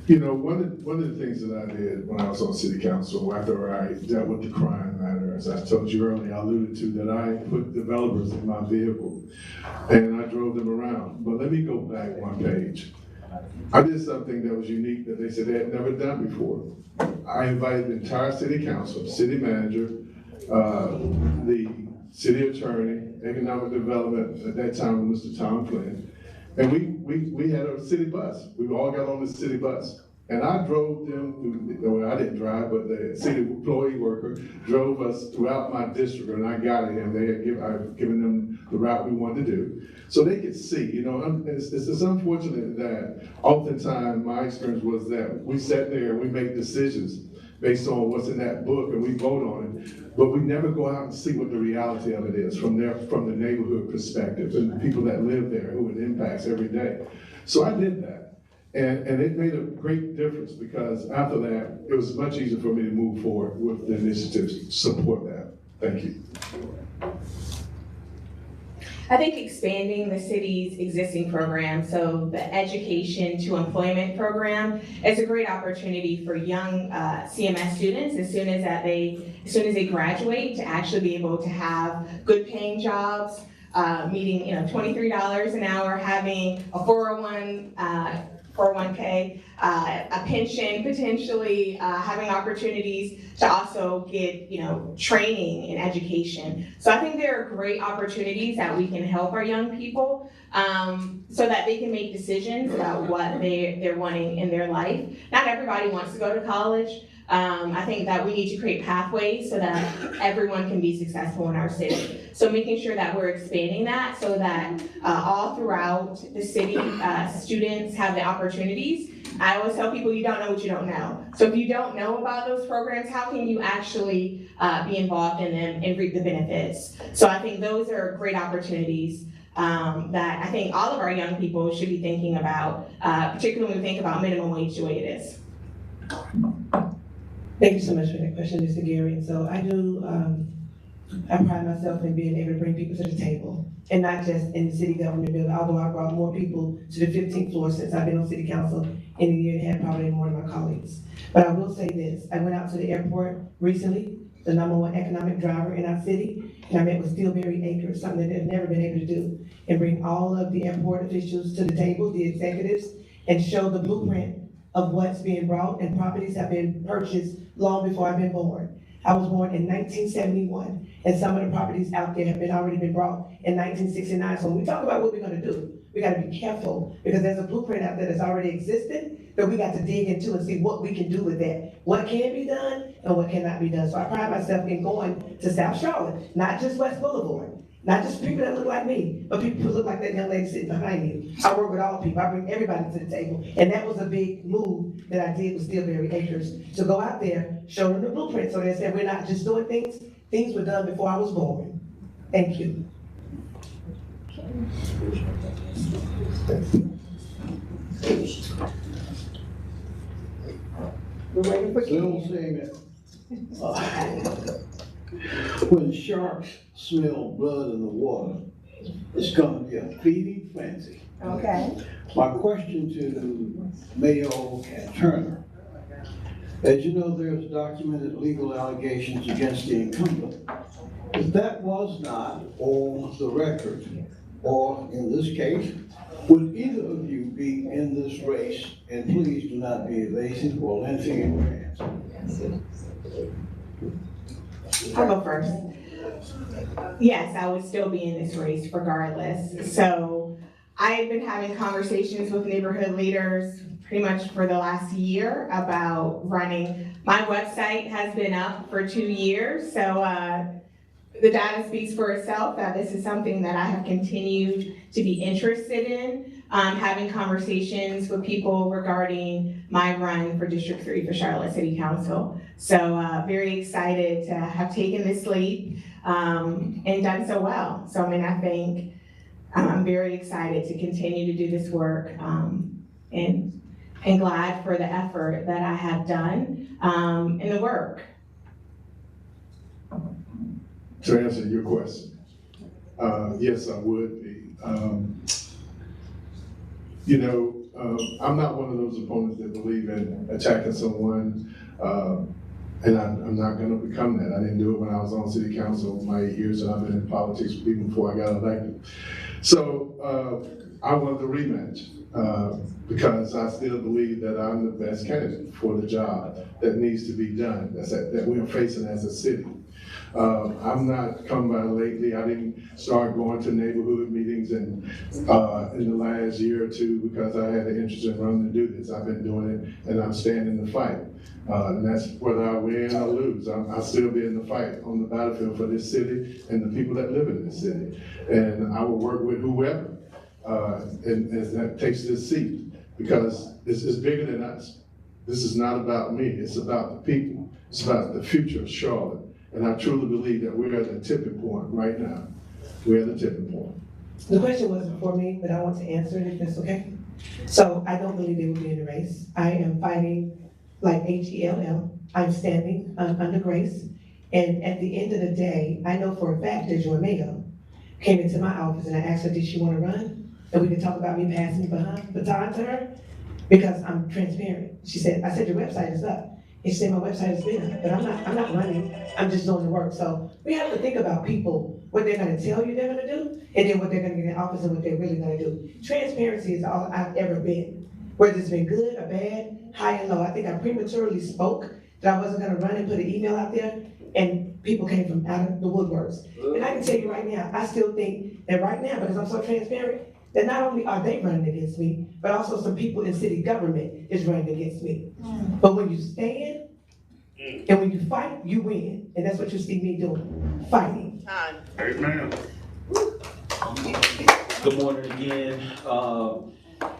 You know, one of the things that I did when I was on city council, after I dealt with the crime matter, as I told you earlier, I alluded to that I put developers in my vehicle and I drove them around. But let me go back one page. I did something that was unique that they said they had never done before. I invited the entire city council, city manager, the city attorney, economic development, at that time, Mr. Tom Flynn. And we had a city bus. We all got on the city bus. And I drove them through, well, I didn't drive, but the city employee worker drove us throughout my district, and I guided him. I've given them the route we wanted to do. So they could see, you know, it's unfortunate that oftentimes my experience was that we sat there and we make decisions based on what's in that book and we vote on it, but we never go out and see what the reality of it is from the neighborhood perspective and the people that live there who it impacts every day. So I did that. And it made a great difference, because after that, it was much easier for me to move forward with the initiatives to support that. Thank you. I think expanding the city's existing program, so the Education to Employment program, is a great opportunity for young CMS students as soon as they graduate to actually be able to have good paying jobs, meeting $23 an hour, having a 401k, a pension, potentially having opportunities to also get training and education. So I think there are great opportunities that we can help our young people so that they can make decisions about what they're wanting in their life. Not everybody wants to go to college. I think that we need to create pathways so that everyone can be successful in our city. So making sure that we're expanding that so that all throughout the city, students have the opportunities. I always tell people, you don't know what you don't know. So if you don't know about those programs, how can you actually be involved in them and reap the benefits? So I think those are great opportunities that I think all of our young people should be thinking about, particularly when we think about minimum wage the way it is. Thank you so much for that question, Mr. Gary. And so I pride myself in being able to bring people to the table, and not just in the city government building, although I brought more people to the 15th floor since I've been on city council in a year and a half, probably than more of my colleagues. But I will say this, I went out to the airport recently, the #1 economic driver in our city, and I met with Steelberry Acres, something that they've never been able to do, and bring all of the airport officials to the table, the executives, and show the blueprint of what's being brought, and properties have been purchased long before I've been born. I was born in 1971, and some of the properties out there have already been brought in 1969. So when we talk about what we're gonna do, we gotta be careful, because there's a blueprint out there that's already existed that we got to dig into and see what we can do with that. What can be done and what cannot be done. So I pride myself in going to South Charlotte, not just West Boulevard. Not just people that look like me, but people who look like that young lady sitting behind you. I work with all people. I bring everybody to the table. And that was a big move that I did with Steelberry Acres, to go out there, show them the blueprint, so they said we're not just doing things were done before I was born. Thank you. We're waiting for Little Ken. segment. When sharks smell blood in the water, it's gonna be a feeding frenzy. Okay. My question to Mayo and Turner, as you know, there's documented legal allegations against the incumbent. If that was not on the record, or in this case, would either of you be in this race? And please do not be evasive or lengthy in your answer. I'll go first. Yes, I would still be in this race regardless. So I've been having conversations with neighborhood leaders pretty much for the last year about running. My website has been up for 2 years, so the data speaks for itself that this is something that I have continued to be interested in, having conversations with people regarding my run for District 3 for Charlotte City Council. So very excited to have taken this leap and done so well. So I mean, I think I'm very excited to continue to do this work and glad for the effort that I have done in the work. To answer your question, yes, I would be. I'm not one of those opponents that believe in attacking someone, and I'm not going to become that. I didn't do it when I was on city council my 8 years, and I've been in politics even before I got elected. So I wanted the rematch because I still believe that I'm the best candidate for the job that needs to be done, that we're facing as a city. I'm not come by lately. I didn't start going to neighborhood meetings in the last year or two because I had an interest in running to do this. I've been doing it, and I'm standing the fight. And that's whether I win or lose. I'll still be in the fight on the battlefield for this city and the people that live in this city. And I will work with whoever and that takes this seat because it's bigger than us. This is not about me. It's about the people. It's about the future of Charlotte. And I truly believe that we're at the tipping point right now. We're at the tipping point. The question wasn't for me, but I want to answer it if that's okay. So I don't believe they will be in the race. I am fighting like HELL. I'm standing under grace. And at the end of the day, I know for a fact that Joy Mayo came into my office and I asked her, did she want to run? And we could talk about me passing the baton to her because I'm transparent. I said, your website is up. And she said, my website has been up, but I'm not running. I'm just doing the work. So we have to think about people, what they're going to tell you they're going to do, and then what they're going to get in office and what they're really going to do. Transparency is all I've ever been, whether it's been good or bad, high and low. I think I prematurely spoke that I wasn't going to run and put an email out there, and people came from out of the woodworks. And I can tell you right now, I still think that right now, because I'm so transparent, that not only are they running against me, but also some people in city government is running against me. But when you stand and when you fight, you win. And that's what you see me doing, fighting. Amen. Good morning again.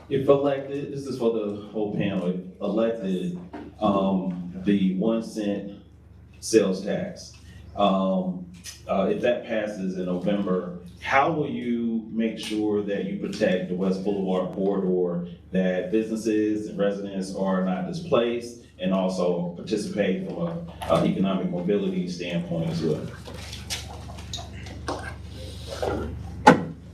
If elected, this is for the whole panel, if elected, the 1 cent sales tax, if that passes in November, how will you make sure that you protect the West Boulevard corridor, that businesses and residents are not displaced, and also participate from an economic mobility standpoint as well?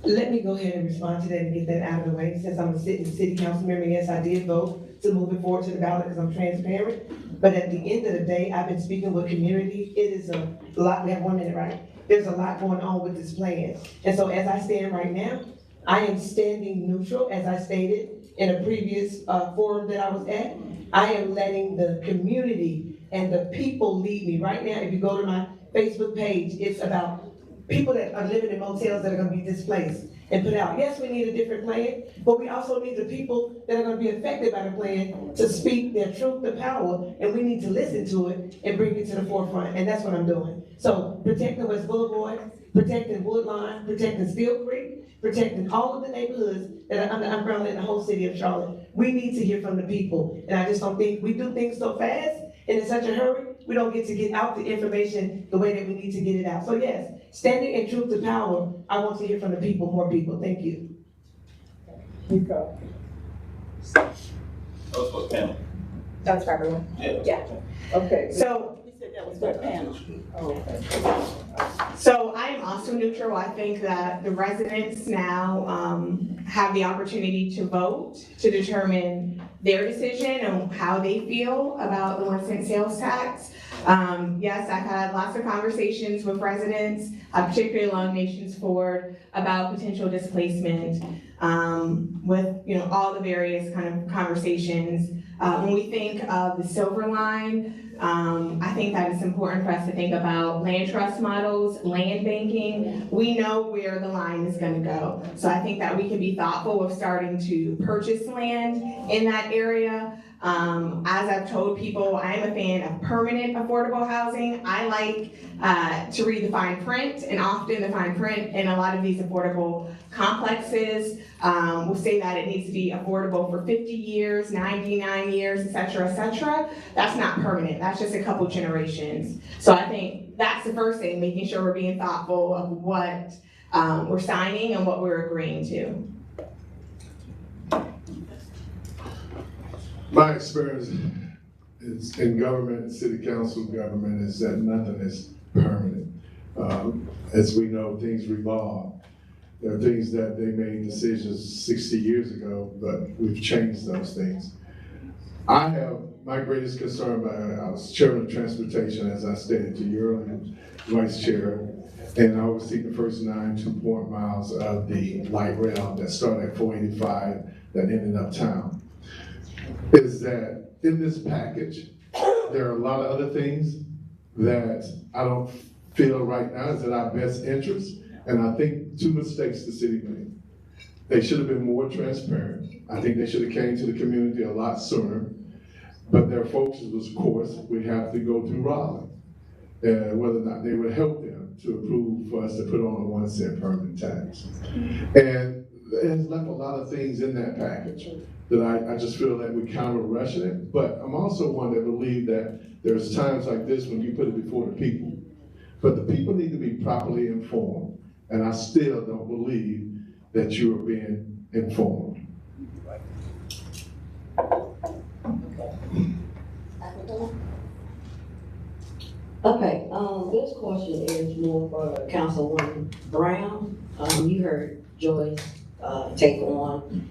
Let me go ahead and respond to that and get that out of the way. Since I'm a sitting city council member, yes, I did vote to move it forward to the ballot because I'm transparent. But at the end of the day, I've been speaking with community. It is a lot. We have 1 minute, right? There's a lot going on with this plan. And so as I stand right now, I am standing neutral, as I stated in a previous forum that I was at. I am letting the community and the people lead me. Right now, if you go to my Facebook page, it's about people that are living in motels that are gonna be displaced and put out. Yes, we need a different plan, but we also need the people that are gonna be affected by the plan to speak their truth to power, and we need to listen to it and bring it to the forefront, and that's what I'm doing. So protecting West Boulevard, protecting Woodline, protecting Steel Creek, protecting all of the neighborhoods that are under umbrella in the whole city of Charlotte. We need to hear from the people, and I just don't think we do things so fast and in such a hurry, we don't get to get out the information the way that we need to get it out. So yes, standing in truth to power, I want to hear from the people, more people. Thank you. You go. That was for the panel. That's for everyone. Yeah. Okay, So, you said that was for the panel. Oh, okay. so I am also neutral. I think that the residents now have the opportunity to vote to determine their decision on how they feel about the 1 cent sales tax. Yes, I've had lots of conversations with residents, particularly along Nations Ford, about potential displacement with all the various kind of conversations. When we think of the Silver Line, I think that it's important for us to think about land trust models, land banking. We know where the line is going to go. So I think that we can be thoughtful of starting to purchase land in that area. As I've told people, I am a fan of permanent affordable housing. I like to read the fine print, and often the fine print in a lot of these affordable complexes will say that it needs to be affordable for 50 years, 99 years, et cetera, et cetera. That's not permanent. That's just a couple generations. So I think that's the first thing, making sure we're being thoughtful of what we're signing and what we're agreeing to. My experience is in government, city council government, is that nothing is permanent. As we know, things revolve. There are things that they made decisions 60 years ago, but we've changed those things. I have my greatest concern I was chairman of transportation, as I stated to you earlier, vice chair, and I oversee the first 9 2-point miles of the light rail that started at 485 that ended uptown. Is that in this package, there are a lot of other things that I don't feel right now is in our best interest. And I think 2 mistakes the city made. They should have been more transparent. I think they should have came to the community a lot sooner. But their focus was, of course, we have to go through Raleigh. Whether or not they would help them to approve for us to put on a 1 cent permanent tax. And it has left a lot of things in that package that I just feel that we kind of rushing it. But I'm also one that believe that there's times like this when you put it before the people. But the people need to be properly informed. And I still don't believe that you are being informed. Okay, this question is more for Councilwoman Brown. You heard Joyce take on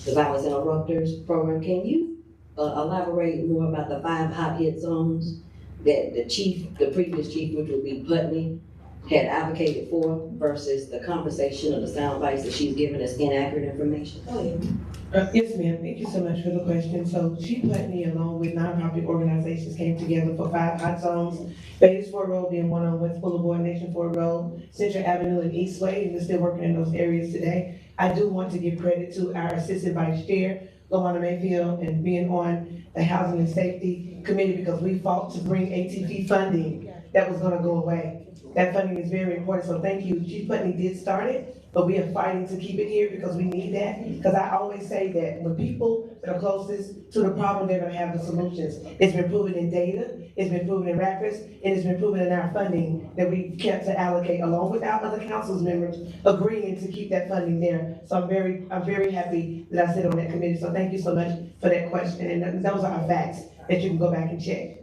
the violence interrupters program. Can you elaborate more about the 5 hot hit zones that the previous chief, which would be Putney, had advocated for versus the conversation of the sound bites that she's given us inaccurate information? Go ahead. Yes, ma'am. Thank you so much for the question. So Chief Putney, along with nonprofit organizations, came together for 5 hot zones. Beatties Ford Road being one on West Boulevard, Nation Ford Road, Central Avenue, and Eastway, and we're still working in those areas today. I do want to give credit to our Assistant Vice Chair, LaWanda Mayfield, and being on the Housing and Safety Committee because we fought to bring ATP funding that was gonna go away. That funding is very important, so thank you. Chief Putney did start it, but we are fighting to keep it here because we need that. Because I always say that when people that are closest to the problem, they're gonna have the solutions. It's been proven in data, it's been proven in records, and it's been proven in our funding that we kept to allocate along with our other council members agreeing to keep that funding there. So I'm very happy that I sit on that committee. So thank you so much for that question. And those are our facts that you can go back and check.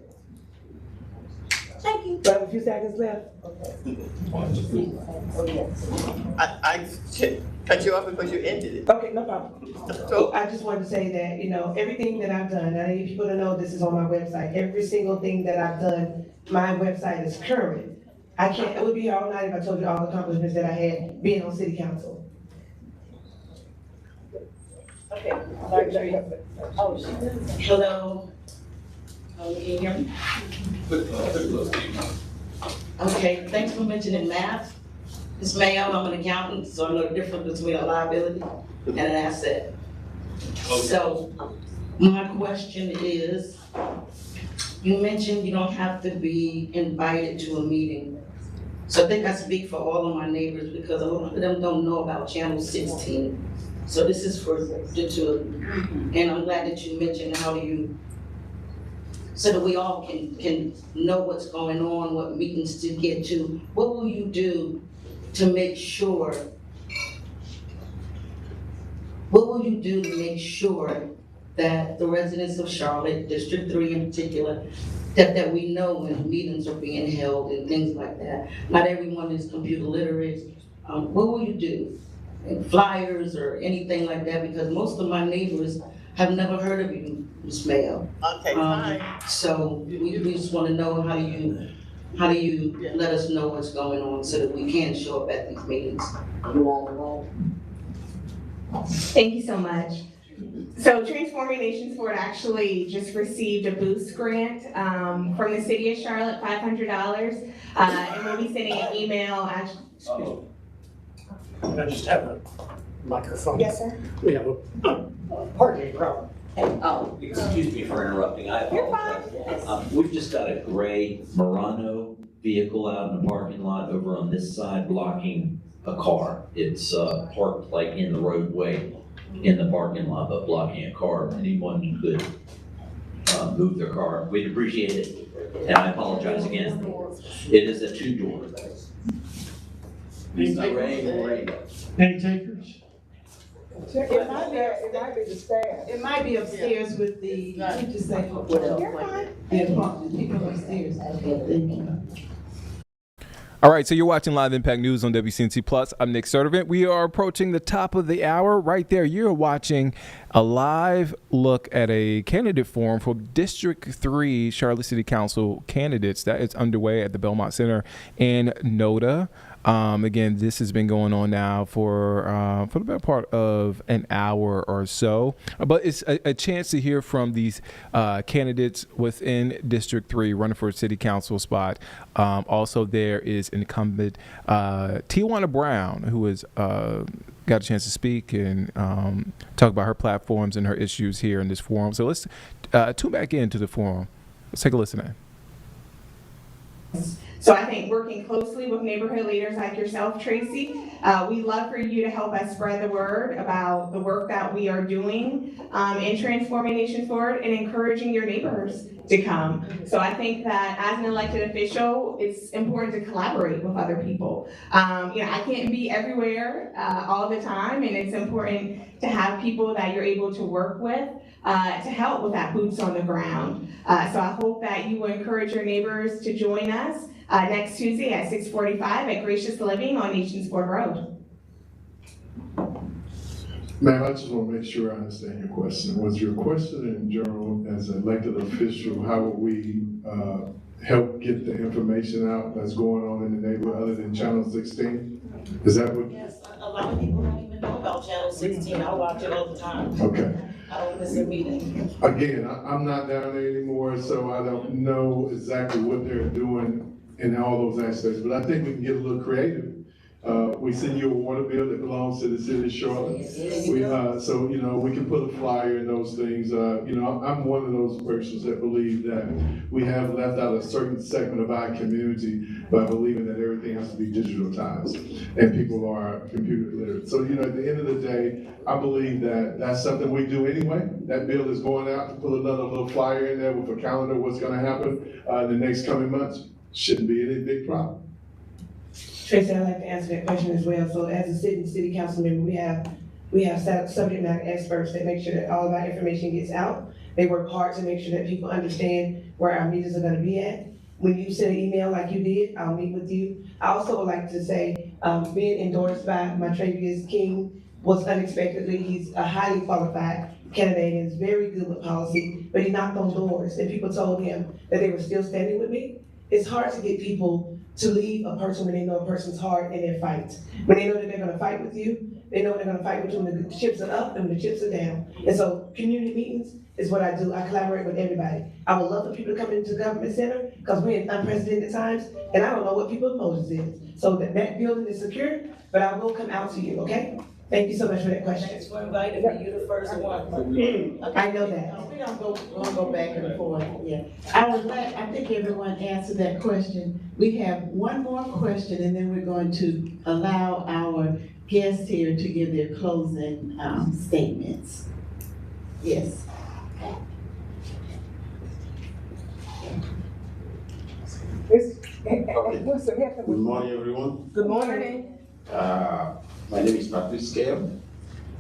Thank you. We have a few seconds left. I cut you off because you ended it. Okay, no problem. So I just wanted to say that, everything that I've done, I need people to know this is on my website. Every single thing that I've done, my website is current. It would be here all night if I told you all the accomplishments that I had being on city council. Okay. Hello. Can you hear me? Okay, thanks for mentioning math. Ms. Mayo, I'm an accountant, so I know the difference between a liability and an asset. So my question is, you mentioned you don't have to be invited to a meeting. So I think I speak for all of my neighbors because a lot of them don't know about Channel 16. So this is for the 2. And I'm glad that you mentioned how you, so that we all can know what's going on, what meetings to get to. What will you do to make sure, that the residents of Charlotte, District 3 in particular, that we know when meetings are being held and things like that. Not everyone is computer literate. What will you do? Flyers or anything like that? Because most of my neighbors have never heard of you, Ms. Mayo. Okay, fine. So we just want to know how do you let us know what's going on so that we can show up at these meetings? Thank you so much. So Transforming Nations Forward actually just received a boost grant from the city of Charlotte, $500, and we'll be sending an email. Can I just have a microphone? Yes, sir. We have a parking problem. Excuse me for interrupting, I apologize. We've just got a gray Murano vehicle out in the parking lot over on this side blocking a car. It's parked like in the roadway in the parking lot, but blocking a car. Anyone could move their car. We'd appreciate it, and I apologize again. It is a two-door. Any takers? It might be the staff. It might be upstairs with the, what you say, the apartment, people upstairs. Thank you. All right, so you're watching Live Impact News on WCNC Plus. I'm Nick Sertivant. We are approaching the top of the hour. Right there, you're watching a live look at a candidate forum for District 3 Charlotte City Council candidates that is underway at the Belmont Center in NODA. Again, this has been going on now for the better part of an hour or so. But it's a chance to hear from these candidates within District 3 running for a city council spot. Also, there is incumbent Tijuana Brown, who has got a chance to speak and talk about her platforms and her issues here in this forum. So let's tune back into the forum. Let's take a listen in. So I think working closely with neighborhood leaders like yourself, Tracy, we'd love for you to help us spread the word about the work that we are doing in Transforming Nations Forward and encouraging your neighbors to come. So I think that as an elected official, it's important to collaborate with other people. I can't be everywhere all the time, and it's important to have people that you're able to work with to help with that boots on the ground. So I hope that you will encourage your neighbors to join us next Tuesday at 6:45 at Gracious Living on Nations Ford Road. Ma'am, I just want to make sure I understand your question. Was your question in general, as an elected official, how would we help get the information out that's going on in the neighborhood other than Channel 16? Is that what? Yes, a lot of people don't even know about Channel 16. I watch it all the time. Okay. I don't miss a meeting. Again, I'm not down there anymore, so I don't know exactly what they're doing in all those aspects, but I think we can get a little creative. We send you a water bill that belongs to the city of Charlotte. So we can put a flyer in those things. I'm one of those persons that believe that we have left out a certain segment of our community by believing that everything has to be digitalized and people are computer literate. So at the end of the day, I believe that that's something we do anyway. That bill is going out to put another little flyer in there with a calendar of what's going to happen in the next coming months. Shouldn't be any big problem. Tracy, I'd like to answer that question as well. So as a city council member, we have subject matter experts that make sure that all of our information gets out. They work hard to make sure that people understand where our meetings are gonna be at. When you send an email like you did, I'll meet with you. I also would like to say, being endorsed by Montravius King was unexpectedly. He's a highly qualified candidate and is very good with policy, but he knocked on doors and people told him that they were still standing with me. It's hard to get people to leave a person when they know a person's heart in their fight. When they know that they're gonna fight with you, they know they're gonna fight with you when the chips are up and when the chips are down. And so community meetings is what I do. I collaborate with everybody. I would love for people to come into the government center because we're in unprecedented times and I don't know what people's motives is. So that building is secure, but I will come out to you, okay? Thank you so much for that question. Thanks for inviting me. You're the first one. I know that. We don't go back and forth, yeah. I think everyone answered that question. We have one more question and then we're going to allow our guests here to give their closing statements. Yes. Good morning, everyone. Good morning. My name is Patrice Scale.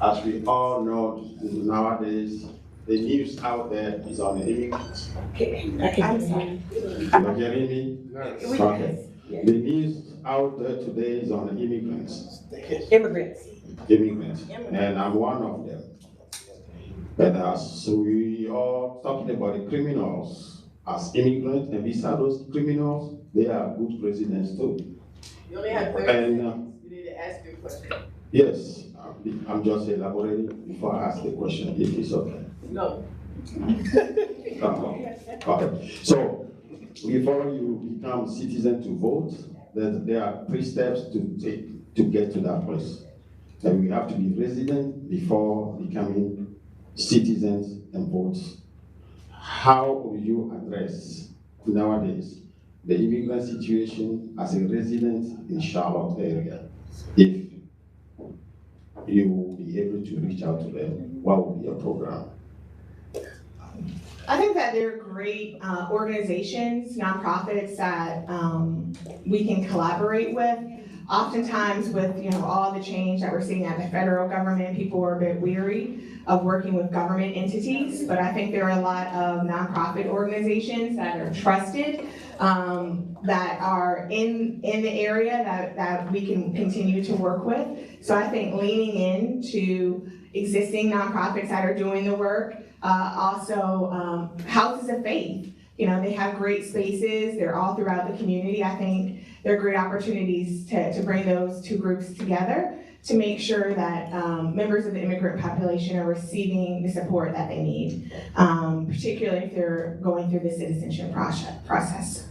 As we all know, nowadays, the news out there is on the immigrants. I'm sorry. You're hearing me? Okay. The news out there today is on the immigrants. Immigrants. And I'm one of them. But so we are talking about the criminals as immigrants, and beside those criminals, they are good residents too. You only have 30 seconds. You need to ask your question. Yes, I'm just elaborating before I ask the question, if it's okay. No. Okay. So, before you become citizen to vote, there are 3 steps to take to get to that place. And we have to be resident before becoming citizens and votes. How will you address nowadays the immigrant situation as a resident in Charlotte area? If you will be able to reach out to them, what will be your program? I think that they're great organizations, nonprofits that we can collaborate with. Oftentimes with all the change that we're seeing at the federal government, people are a bit weary of working with government entities, but I think there are a lot of nonprofit organizations that are trusted, that are in the area that we can continue to work with. So I think leaning into existing nonprofits that are doing the work, also houses of faith. They have great spaces. They're all throughout the community. I think they're great opportunities to bring those 2 groups together to make sure that members of the immigrant population are receiving the support that they need, particularly if they're going through the citizenship process.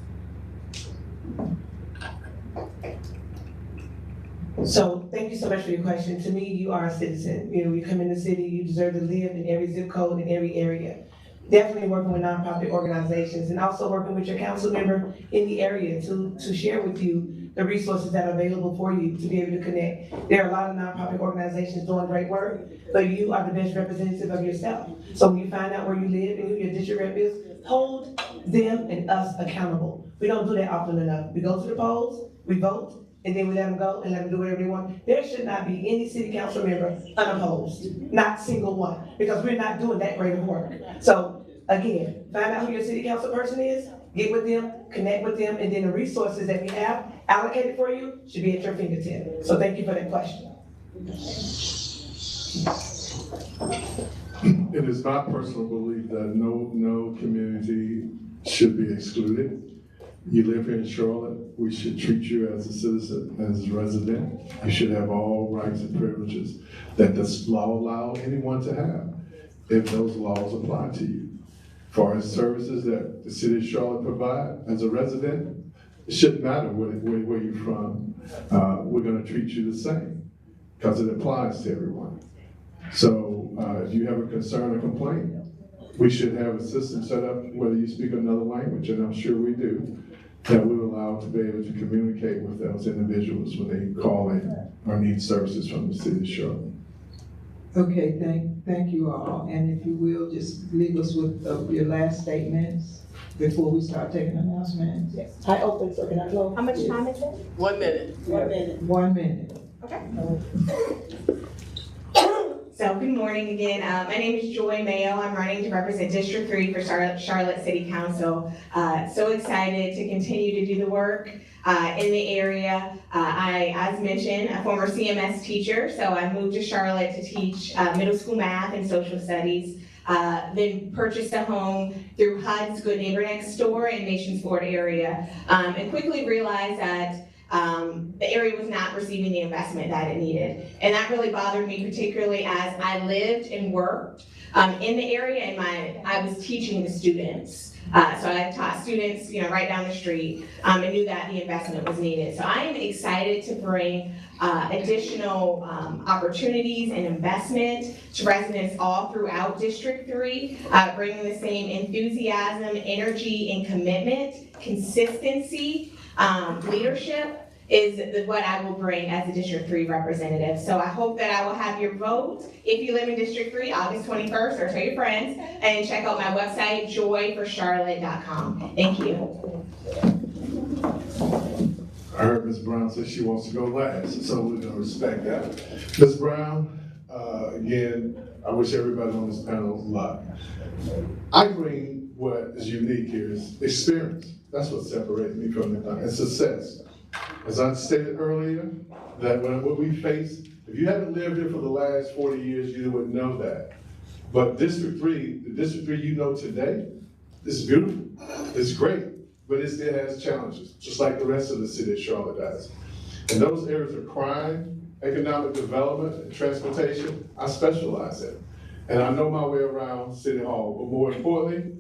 So thank you so much for your question. To me, you are a citizen. You come in the city, you deserve to live in every zip code in every area. Definitely working with nonprofit organizations and also working with your council member in the area to share with you the resources that are available for you to be able to connect. There are a lot of nonprofit organizations doing great work, but you are the best representative of yourself. So when you find out where you live and who your district rep is, hold them and us accountable. We don't do that often enough. We go to the polls, we vote, and then we let them go and let them do whatever they want. There should not be any city council member unopposed, not single one, because we're not doing that great of work. So again, find out who your city council person is, get with them, connect with them, and then the resources that we have allocated for you should be at your fingertips. So thank you for that question. It is my personal belief that no community should be excluded. You live here in Charlotte, we should treat you as a citizen, as a resident. You should have all rights and privileges that this law allows anyone to have, if those laws apply to you. As far as services that the city of Charlotte provide as a resident, it shouldn't matter where you're from. We're gonna treat you the same, because it applies to everyone. So if you have a concern or complaint, we should have a system set up, whether you speak another language, and I'm sure we do, that we will allow to be able to communicate with those individuals when they call in or need services from the city of Charlotte. Okay, thank you all. And if you will, just leave us with your last statements before we start taking announcements. Yes. I open, so can I close? How much time is it? 1 minute. 1 minute. 1 minute. Okay. So good morning again. My name is Joy Mayo. I'm running to represent District 3 for Charlotte City Council. So excited to continue to do the work in the area. As mentioned, a former CMS teacher, so I moved to Charlotte to teach middle school math and social studies. Then purchased a home through HUD's Good Neighbor Next Door in Nations Ford area, and quickly realized that the area was not receiving the investment that it needed. And that really bothered me, particularly as I lived and worked in the area, and I was teaching the students. So I taught students, right down the street, and knew that the investment was needed. So I am excited to bring additional opportunities and investment to residents all throughout District 3, bringing the same enthusiasm, energy, and commitment, consistency, leadership is what I will bring as a District 3 representative. So I hope that I will have your vote if you live in District 3, August 21st, or tell your friends, and check out my website, joyforcharlotte.com. Thank you. I heard Ms. Brown say she wants to go last, so we're gonna respect that. Ms. Brown, again, I wish everybody on this panel luck. I bring what is unique here is experience. That's what separates me from the and success. As I stated earlier, that what we face, if you haven't lived here for the last 40 years, you wouldn't know that. But District 3, the District 3 you know today, is beautiful, it's great, but it still has challenges, just like the rest of the city of Charlotte does. And those areas of crime, economic development, and transportation, I specialize in. And I know my way around City Hall, but more importantly,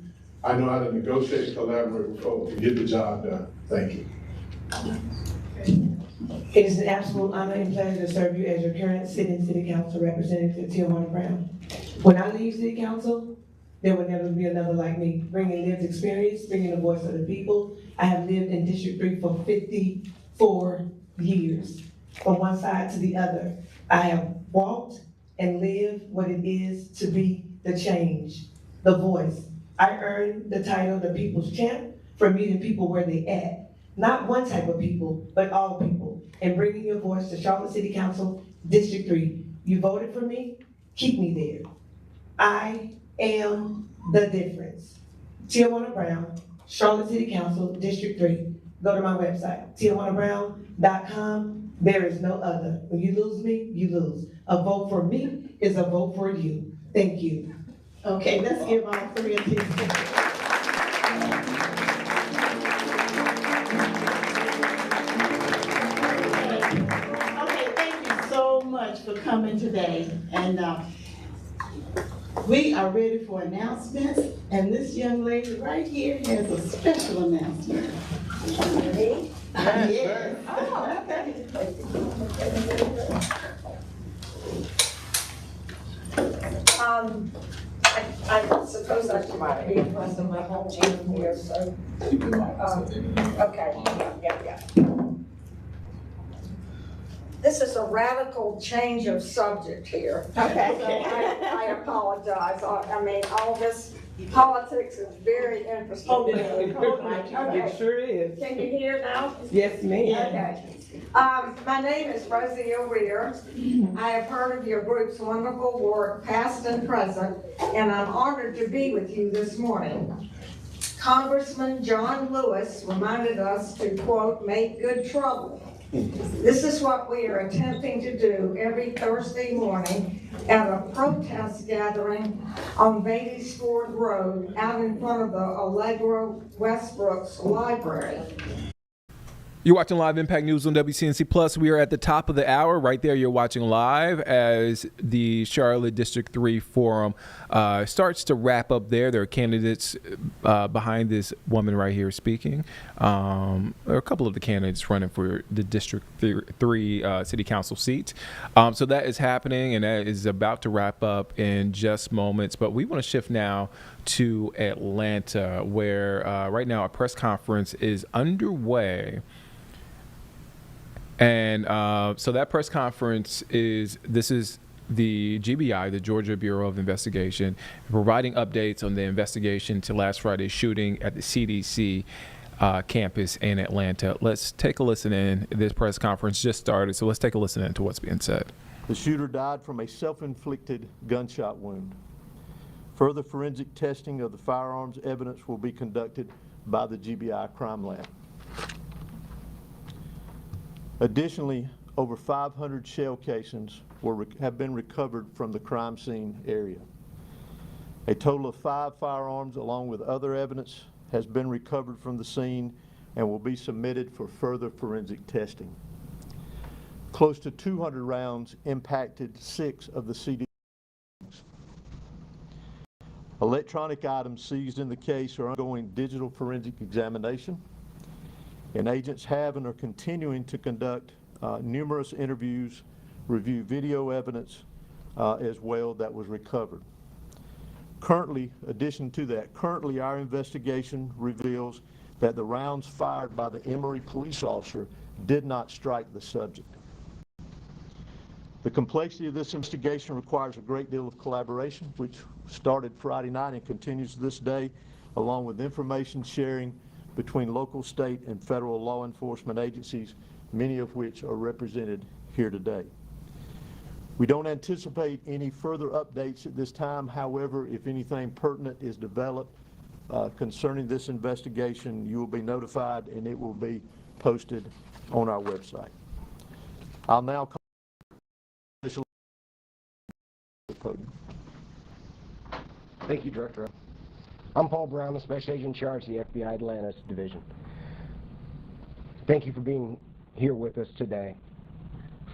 I know how to negotiate and collaborate with folks to get the job done. Thank you. It is an absolute honor and pleasure to serve you as your current sitting City Council representative, Tijuana Brown. When I leave City Council, there will never be another like me, bringing lived experience, bringing the voice of the people. I have lived in District 3 for 54 years, from one side to the other. I have walked and lived what it is to be the change, the voice. I earned the title, the People's Champ, for meeting people where they at. Not one type of people, but all people, and bringing your voice to Charlotte City Council, District 3. You voted for me, keep me there. I am the difference. Tijuana Brown, Charlotte City Council, District 3. Go to my website, tijuanabrown.com. There is no other. When you lose me, you lose. A vote for me is a vote for you. Thank you. Okay, let's give all three of these. Okay, thank you so much for coming today. And we are ready for announcements. And this young lady right here has a special announcement. Ready? Yes. Oh, okay. I suppose I should might be impressed on my whole team here, so. Okay, yeah. This is a radical change of subject here. Okay. So I apologize. I mean, all this politics is very interesting. It sure is. Can you hear now? Yes, ma'am. Okay. My name is Rosie O'Rear. I have heard of your group's wonderful work, past and present, and I'm honored to be with you this morning. Congressman John Lewis reminded us to, quote, make good trouble. This is what we are attempting to do every Thursday morning at a protest gathering on Beatty's Ford Road out in front of the Allegro Westbrooks Library. You're watching Live Impact News on WCNC Plus. We are at the top of the hour. Right there, you're watching live as the Charlotte District 3 Forum starts to wrap up there. There are candidates behind this woman right here speaking. There are a couple of the candidates running for the District 3 City Council seat. So that is happening, and that is about to wrap up in just moments. But we want to shift now to Atlanta, where right now a press conference is underway. And so that press conference is the GBI, the Georgia Bureau of Investigation, providing updates on the investigation to last Friday's shooting at the CDC campus in Atlanta. Let's take a listen in. This press conference just started, so let's take a listen in to what's being said. The shooter died from a self-inflicted gunshot wound. Further forensic testing of the firearms evidence will be conducted by the GBI Crime Lab. Additionally, over 500 shell casings have been recovered from the crime scene area. A total of 5 firearms along with other evidence has been recovered from the scene and will be submitted for further forensic testing. Close to 200 rounds impacted 6 of the CDC. Electronic items seized in the case are undergoing digital forensic examination, and agents have and are continuing to conduct numerous interviews, review video evidence as well that was recovered. Currently, addition to that, currently our investigation reveals that the rounds fired by the Emory police officer did not strike the subject. The complexity of this investigation requires a great deal of collaboration, which started Friday night and continues to this day, along with information sharing between local, state, and federal law enforcement agencies, many of which are represented here today. We don't anticipate any further updates at this time. However, if anything pertinent is developed concerning this investigation, you will be notified and it will be posted on our website. I'll now call the podium. Thank you, Director. I'm Paul Brown, the Special Agent in charge of the FBI Atlantis Division. Thank you for being here with us today.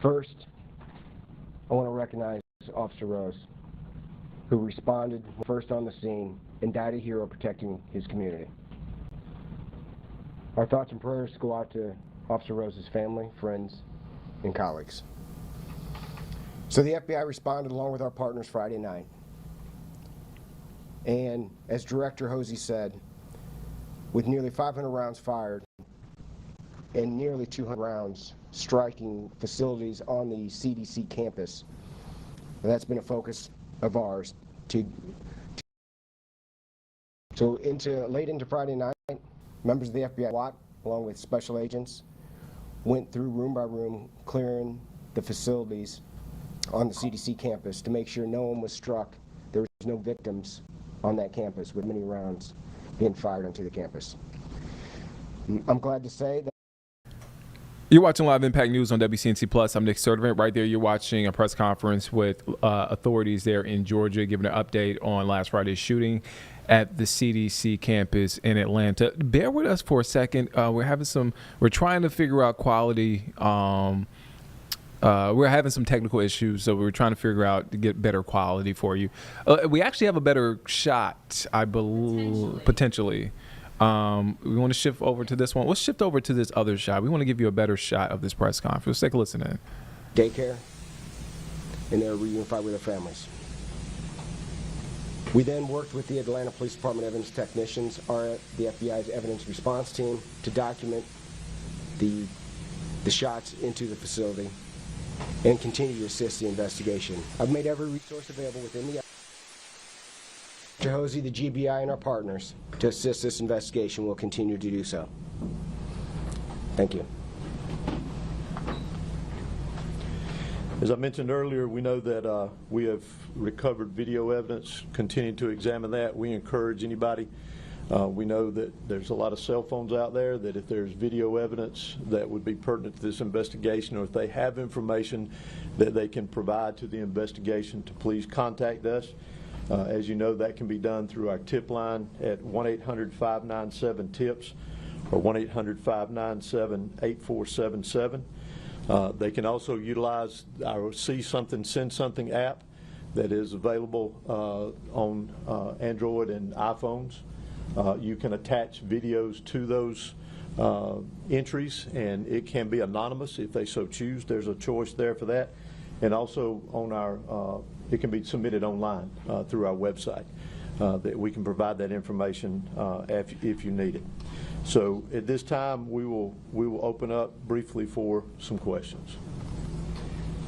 First, I want to recognize Officer Rose, who responded first on the scene and died a hero protecting his community. Our thoughts and prayers go out to Officer Rose's family, friends, and colleagues. So the FBI responded along with our partners Friday night. And as Director Hosey said, with nearly 500 rounds fired and nearly 200 rounds striking facilities on the CDC campus, that's been a focus of ours. So late into Friday night, members of the FBI SWAT, along with special agents, went through room by room, clearing the facilities on the CDC campus to make sure no one was struck. There was no victims on that campus with many rounds being fired onto the campus. I'm glad to say that you're watching Live Impact News on WCNC Plus. I'm Nick Sturdivant. Right there, you're watching a press conference with authorities there in Georgia, giving an update on last Friday's shooting at the CDC campus in Atlanta. Bear with us for a second. We're trying to figure out quality. We're having some technical issues, so we're trying to figure out to get better quality for you. We actually have a better shot, I believe, potentially. We want to shift over to this one. Let's shift over to this other shot. We want to give you a better shot of this press conference. Let's take a listen in. Daycare, and they're reunified with their families. We then worked with the Atlanta Police Department evidence technicians, the FBI's evidence response team, to document the shots into the facility and continue to assist the investigation. I've made every resource available within the Dr. Hosey, the GBI, and our partners to assist this investigation. Will continue to do so. Thank you. As I mentioned earlier, we know that we have recovered video evidence, continue to examine that. We encourage anybody. We know that there's a lot of cell phones out there, that if there's video evidence that would be pertinent to this investigation, or if they have information that they can provide to the investigation, to please contact us. As you know, that can be done through our tip line at 1-800-597-TIPS or 1-800-597-8477. They can also utilize our See Something, Send Something app that is available on Android and iPhones. You can attach videos to those entries, and it can be anonymous if they so choose. There's a choice there for that. And also on our, it can be submitted online through our website. That we can provide that information if you need it. So at this time, we will open up briefly for some questions.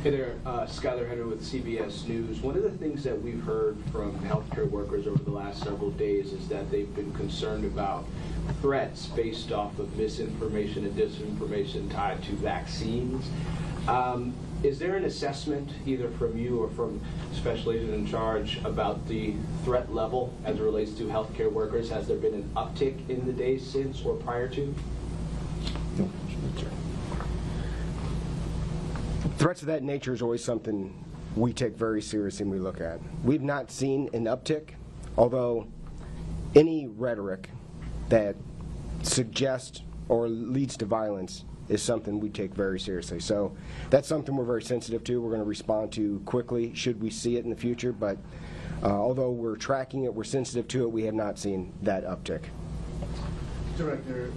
Hey there, Skylar Henry with CBS News. One of the things that we've heard from healthcare workers over the last several days is that they've been concerned about threats based off of misinformation and disinformation tied to vaccines. Is there an assessment, either from you or from Special Agent in charge, about the threat level as it relates to healthcare workers? Has there been an uptick in the days since or prior to? Threats of that nature is always something we take very seriously and we look at. We've not seen an uptick, although any rhetoric that suggests or leads to violence is something we take very seriously. So that's something we're very sensitive to. We're going to respond to quickly should we see it in the future, but although we're tracking it, we're sensitive to it, we have not seen that uptick. Director,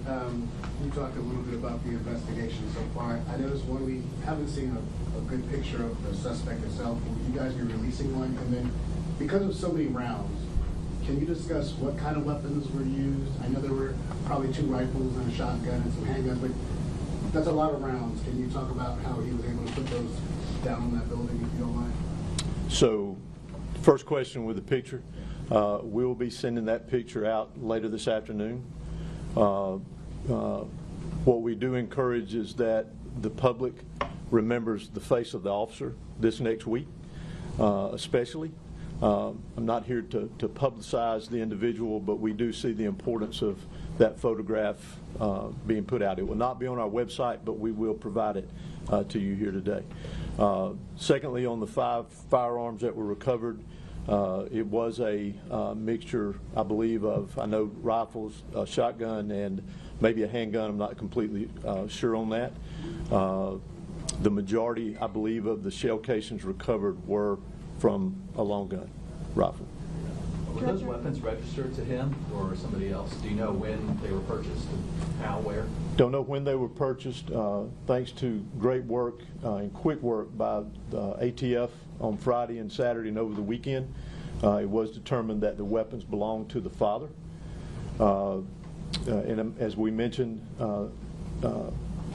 you talked a little bit about the investigation so far. I noticed we haven't seen a good picture of the suspect itself. Will you guys be releasing one? And then, because of so many rounds, can you discuss what kind of weapons were used? I know there were probably 2 rifles and a shotgun and some handguns, but that's a lot of rounds. Can you talk about how he was able to put those down on that building, if you don't mind? So, first question with the picture. We'll be sending that picture out later this afternoon. What we do encourage is that the public remembers the face of the officer this next week, especially. I'm not here to publicize the individual, but we do see the importance of that photograph being put out. It will not be on our website, but we will provide it to you here today. Secondly, on the 5 firearms that were recovered, it was a mixture, I believe, of, I know, rifles, a shotgun, and maybe a handgun. I'm not completely sure on that. The majority, I believe, of the shell casings recovered were from a long gun rifle. Were those weapons registered to him or somebody else? Do you know when they were purchased and how, where? Don't know when they were purchased. Thanks to great work and quick work by ATF on Friday and Saturday and over the weekend, it was determined that the weapons belonged to the father. And as we mentioned,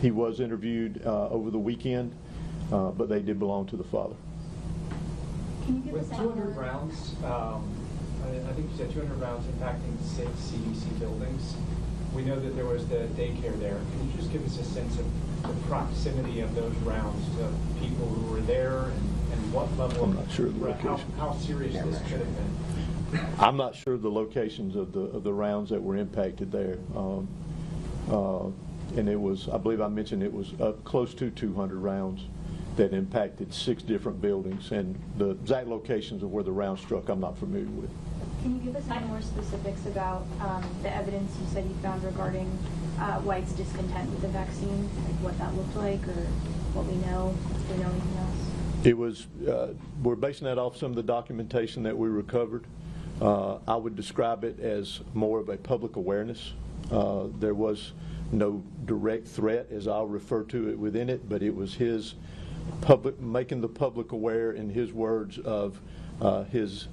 he was interviewed over the weekend, but they did belong to the father. Can you give With us 200 rounds, I think you said 200 rounds impacting 6 CDC buildings. We know that there was the daycare there. Can you just give us a sense of the proximity of those rounds to people who were there and what level? I'm not sure of the location. How serious this could have been. I'm not sure of the locations of the rounds that were impacted there. And it was, I believe I mentioned, it was close to 200 rounds that impacted 6 different buildings. And the exact locations of where the round struck, I'm not familiar with. Can you give us any more specifics about the evidence you said you found regarding White's discontent with the vaccine, like what that looked like or what we know, if we know anything else? It was, we're basing that off some of the documentation that we recovered. I would describe it as more of a public awareness. There was no direct threat, as I'll refer to it within it, but it was his making the public aware, in his words, of his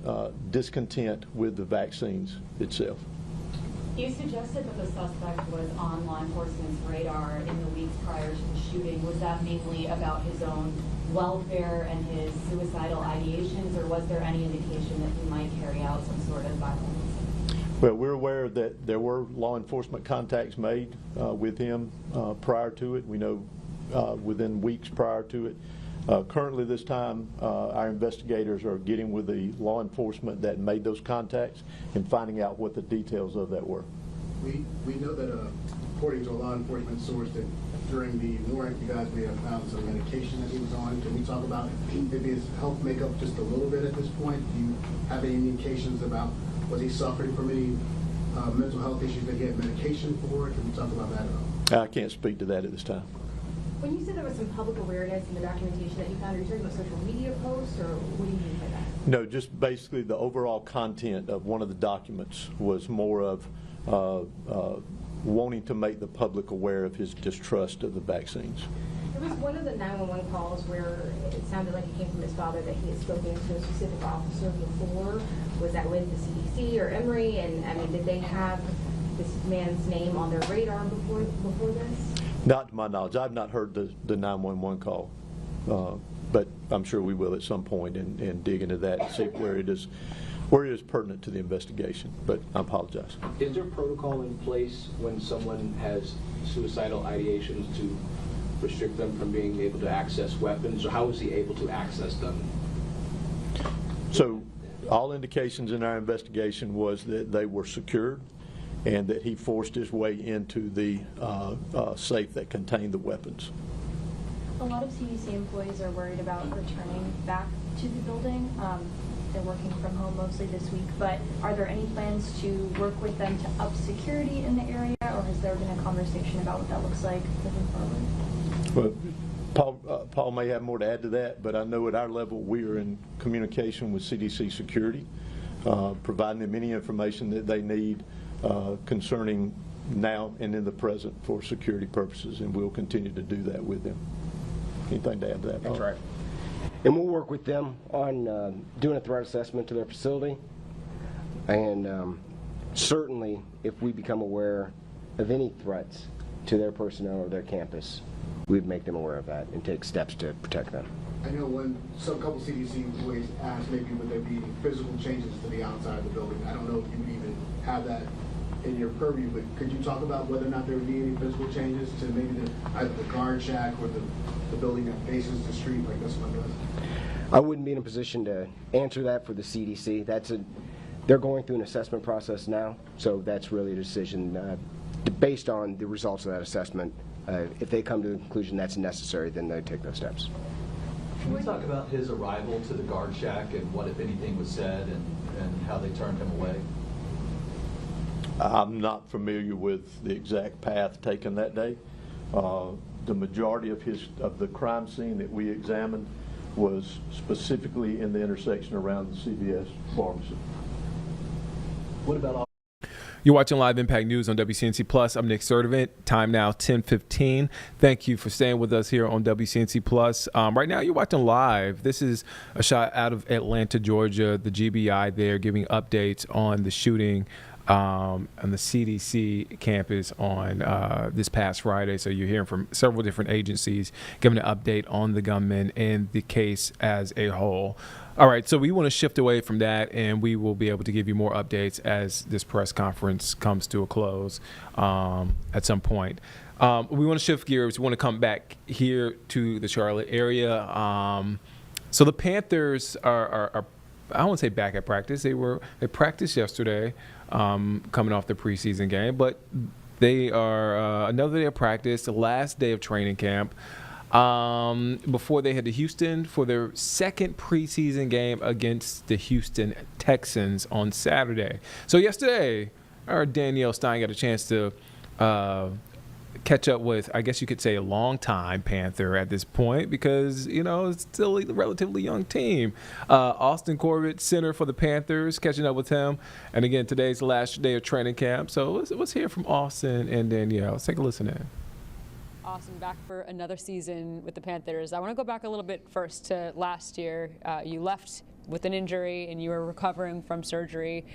discontent with the vaccines itself. You suggested that the suspect was on law enforcement's radar in the weeks prior to the shooting. Was that mainly about his own welfare and his suicidal ideations, or was there any indication that he might carry out some sort of violence? Well, we're aware that there were law enforcement contacts made with him prior to it. We know within weeks prior to it. Currently this time, our investigators are getting with the law enforcement that made those contacts and finding out what the details of that were. We know that according to a law enforcement source that during the warrant you guys may have found some medication that he was on. Can we talk about maybe his health makeup just a little bit at this point? Do you have any indications about was he suffering from any mental health issues that he had medication for? Can we talk about that at all? I can't speak to that at this time. When you said there was some public awareness in the documentation that you found, are you talking about social media posts, or what do you mean by that? No, just basically the overall content of one of the documents was more of wanting to make the public aware of his distrust of the vaccines. There was one of the 911 calls where it sounded like it came from his father that he had spoken to a specific officer before. Was that with the CDC or Emory? And I mean, did they have this man's name on their radar before this? Not to my knowledge. I've not heard the 911 call, but I'm sure we will at some point and dig into that and see where it is pertinent to the investigation. But I apologize. Is there protocol in place when someone has suicidal ideations to restrict them from being able to access weapons, or how is he able to access them? So all indications in our investigation was that they were secured and that he forced his way into the safe that contained the weapons. A lot of CDC employees are worried about returning back to the building. They're working from home mostly this week, but are there any plans to work with them to up security in the area, or has there been a conversation about what that looks like moving forward? Well, Paul may have more to add to that, but I know at our level we are in communication with CDC security, providing them any information that they need concerning now and in the present for security purposes, and we'll continue to do that with them. Anything to add to that, Paul? That's right. And we'll work with them on doing a threat assessment to their facility. And certainly, if we become aware of any threats to their personnel or their campus, we'd make them aware of that and take steps to protect them. I know when some couple CDC employees asked maybe would there be physical changes to the outside of the building. I don't know if you would even have that in your purview, but could you talk about whether or not there would be any physical changes to maybe either the guard shack or the building that faces the street like this one does? I wouldn't be in a position to answer that for the CDC. They're going through an assessment process now, so that's really a decision based on the results of that assessment. If they come to the conclusion that's necessary, then they take those steps. Can we talk about his arrival to the guard shack and what, if anything, was said and how they turned him away? I'm not familiar with the exact path taken that day. The majority of the crime scene that we examined was specifically in the intersection around the CVS pharmacy. What about You're watching Live Impact News on WCNC Plus. I'm Nick Sertivant. Time now 10:15. Thank you for staying with us here on WCNC Plus. Right now you're watching live. This is a shot out of Atlanta, Georgia. The GBI there giving updates on the shooting on the CDC campus on this past Friday. So you're hearing from several different agencies giving an update on the gunman and the case as a whole. All right, so we want to shift away from that, and we will be able to give you more updates as this press conference comes to a close at some point. We want to shift gears. We want to come back here to the Charlotte area. So the Panthers are I don't want to say back at practice. They practiced yesterday, coming off the preseason game, but they are another day of practice, the last day of training camp. Before they head to Houston for their second preseason game against the Houston Texans on Saturday. So yesterday, our Danielle Stein got a chance to catch up with, I guess you could say, a long-time Panther at this point because, it's still a relatively young team. Austin Corbett, center for the Panthers, catching up with him. And again, today's the last day of training camp. So let's hear from Austin and Danielle. Let's take a listen in. Austin, back for another season with the Panthers. I want to go back a little bit first to last year. You left with an injury and you were recovering from surgery.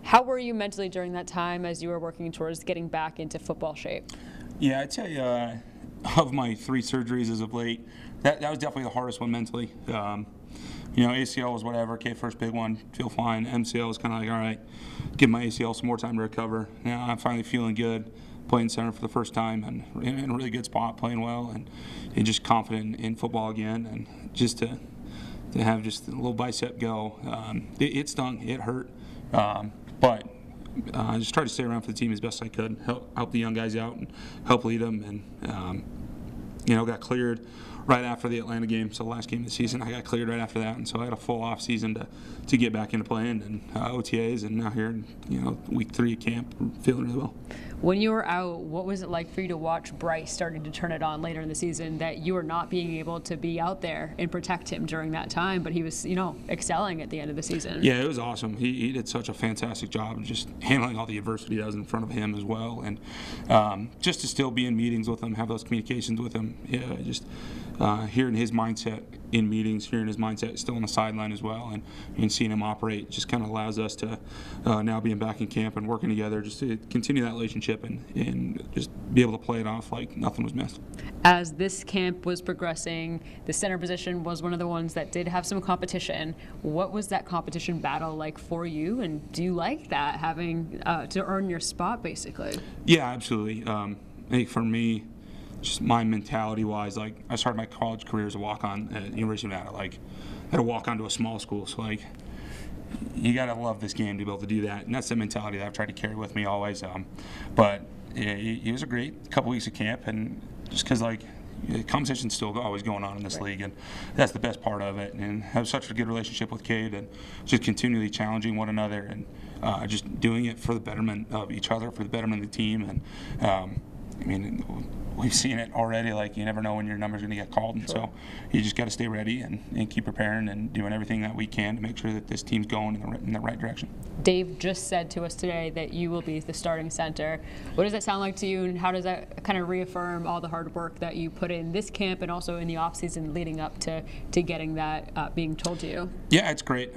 How were you mentally during that time as you were working towards getting back into football shape? Yeah, I'd say of my 3 surgeries as of late, that was definitely the hardest one mentally. ACL was whatever. Okay, first big one, feel fine. MCL was kind of like, all right, give my ACL some more time to recover. Now I'm finally feeling good. Playing center for the first time and in a really good spot, playing well, and just confident in football again, and just to have just a little bicep go. It stung, it hurt, but I just tried to stay around for the team as best I could, help the young guys out and help lead them, and got cleared right after the Atlanta game. So the last game of the season, I got cleared right after that, and so I had a full off season to get back into playing and OTAs, and now here in week 3 of camp, feeling really well. When you were out, what was it like for you to watch Bryce starting to turn it on later in the season, that you were not being able to be out there and protect him during that time, but he was, excelling at the end of the season? Yeah, it was awesome. He did such a fantastic job of just handling all the adversity that was in front of him as well, and just to still be in meetings with him, have those communications with him, just hearing his mindset in meetings, hearing his mindset still on the sideline as well, and seeing him operate just kind of allows us to now being back in camp and working together just to continue that relationship and just be able to play it off like nothing was missed. As this camp was progressing, the center position was one of the ones that did have some competition. What was that competition battle like for you, and do you like that, having to earn your spot basically? Yeah, absolutely. I think for me, just my mentality-wise, like I started my college career as a walk-on at University of Nevada. Like I had to walk on to a small school, so like you gotta love this game to be able to do that, and that's the mentality that I've tried to carry with me always. But it was a great couple weeks of camp, and just because like the competition's still always going on in this league, and that's the best part of it. And have such a good relationship with Cade, and just continually challenging one another, and just doing it for the betterment of each other, for the betterment of the team, and we've seen it already. Like you never know when your number's going to get called, and so you just got to stay ready and keep preparing and doing everything that we can to make sure that this team's going in the right direction. Dave just said to us today that you will be the starting center. What does that sound like to you, and how does that kind of reaffirm all the hard work that you put in this camp and also in the offseason leading up to getting that being told to you? Yeah, it's great.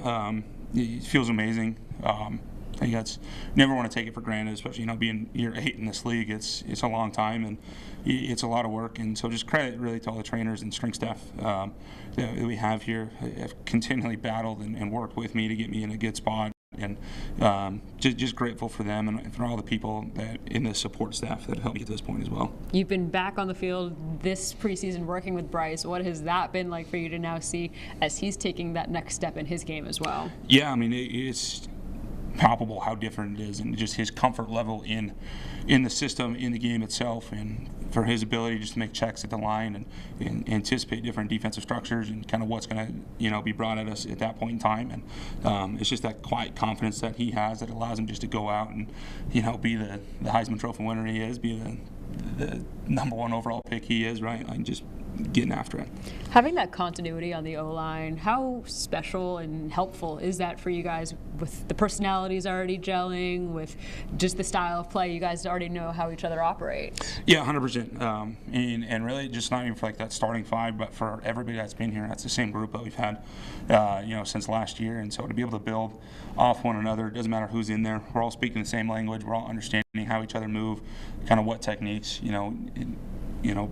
It feels amazing. I think that's never want to take it for granted, especially being year 8 in this league. It's a long time and it's a lot of work, and so just credit really to all the trainers and strength staff that we have here. Have continually battled and worked with me to get me in a good spot. And just grateful for them and for all the people that in the support staff that helped me get to this point as well. You've been back on the field this preseason working with Bryce. What has that been like for you to now see as he's taking that next step in his game as well? Yeah, I mean, it's palpable how different it is, and just his comfort level in the system, in the game itself, and for his ability just to make checks at the line and anticipate different defensive structures and kind of what's going to be brought at us at that point in time. And it's just that quiet confidence that he has that allows him just to go out and be the Heisman Trophy winner he is, be the number 1 overall pick he is, right? Like just getting after it. Having that continuity on the O-line, how special and helpful is that for you guys with the personalities already gelling, with just the style of play? You guys already know how each other operates. Yeah, 100%. And really just not even for like that starting 5, but for everybody that's been here. That's the same group that we've had, since last year. And so to be able to build off one another, it doesn't matter who's in there. We're all speaking the same language. We're all understanding how each other move, kind of what techniques,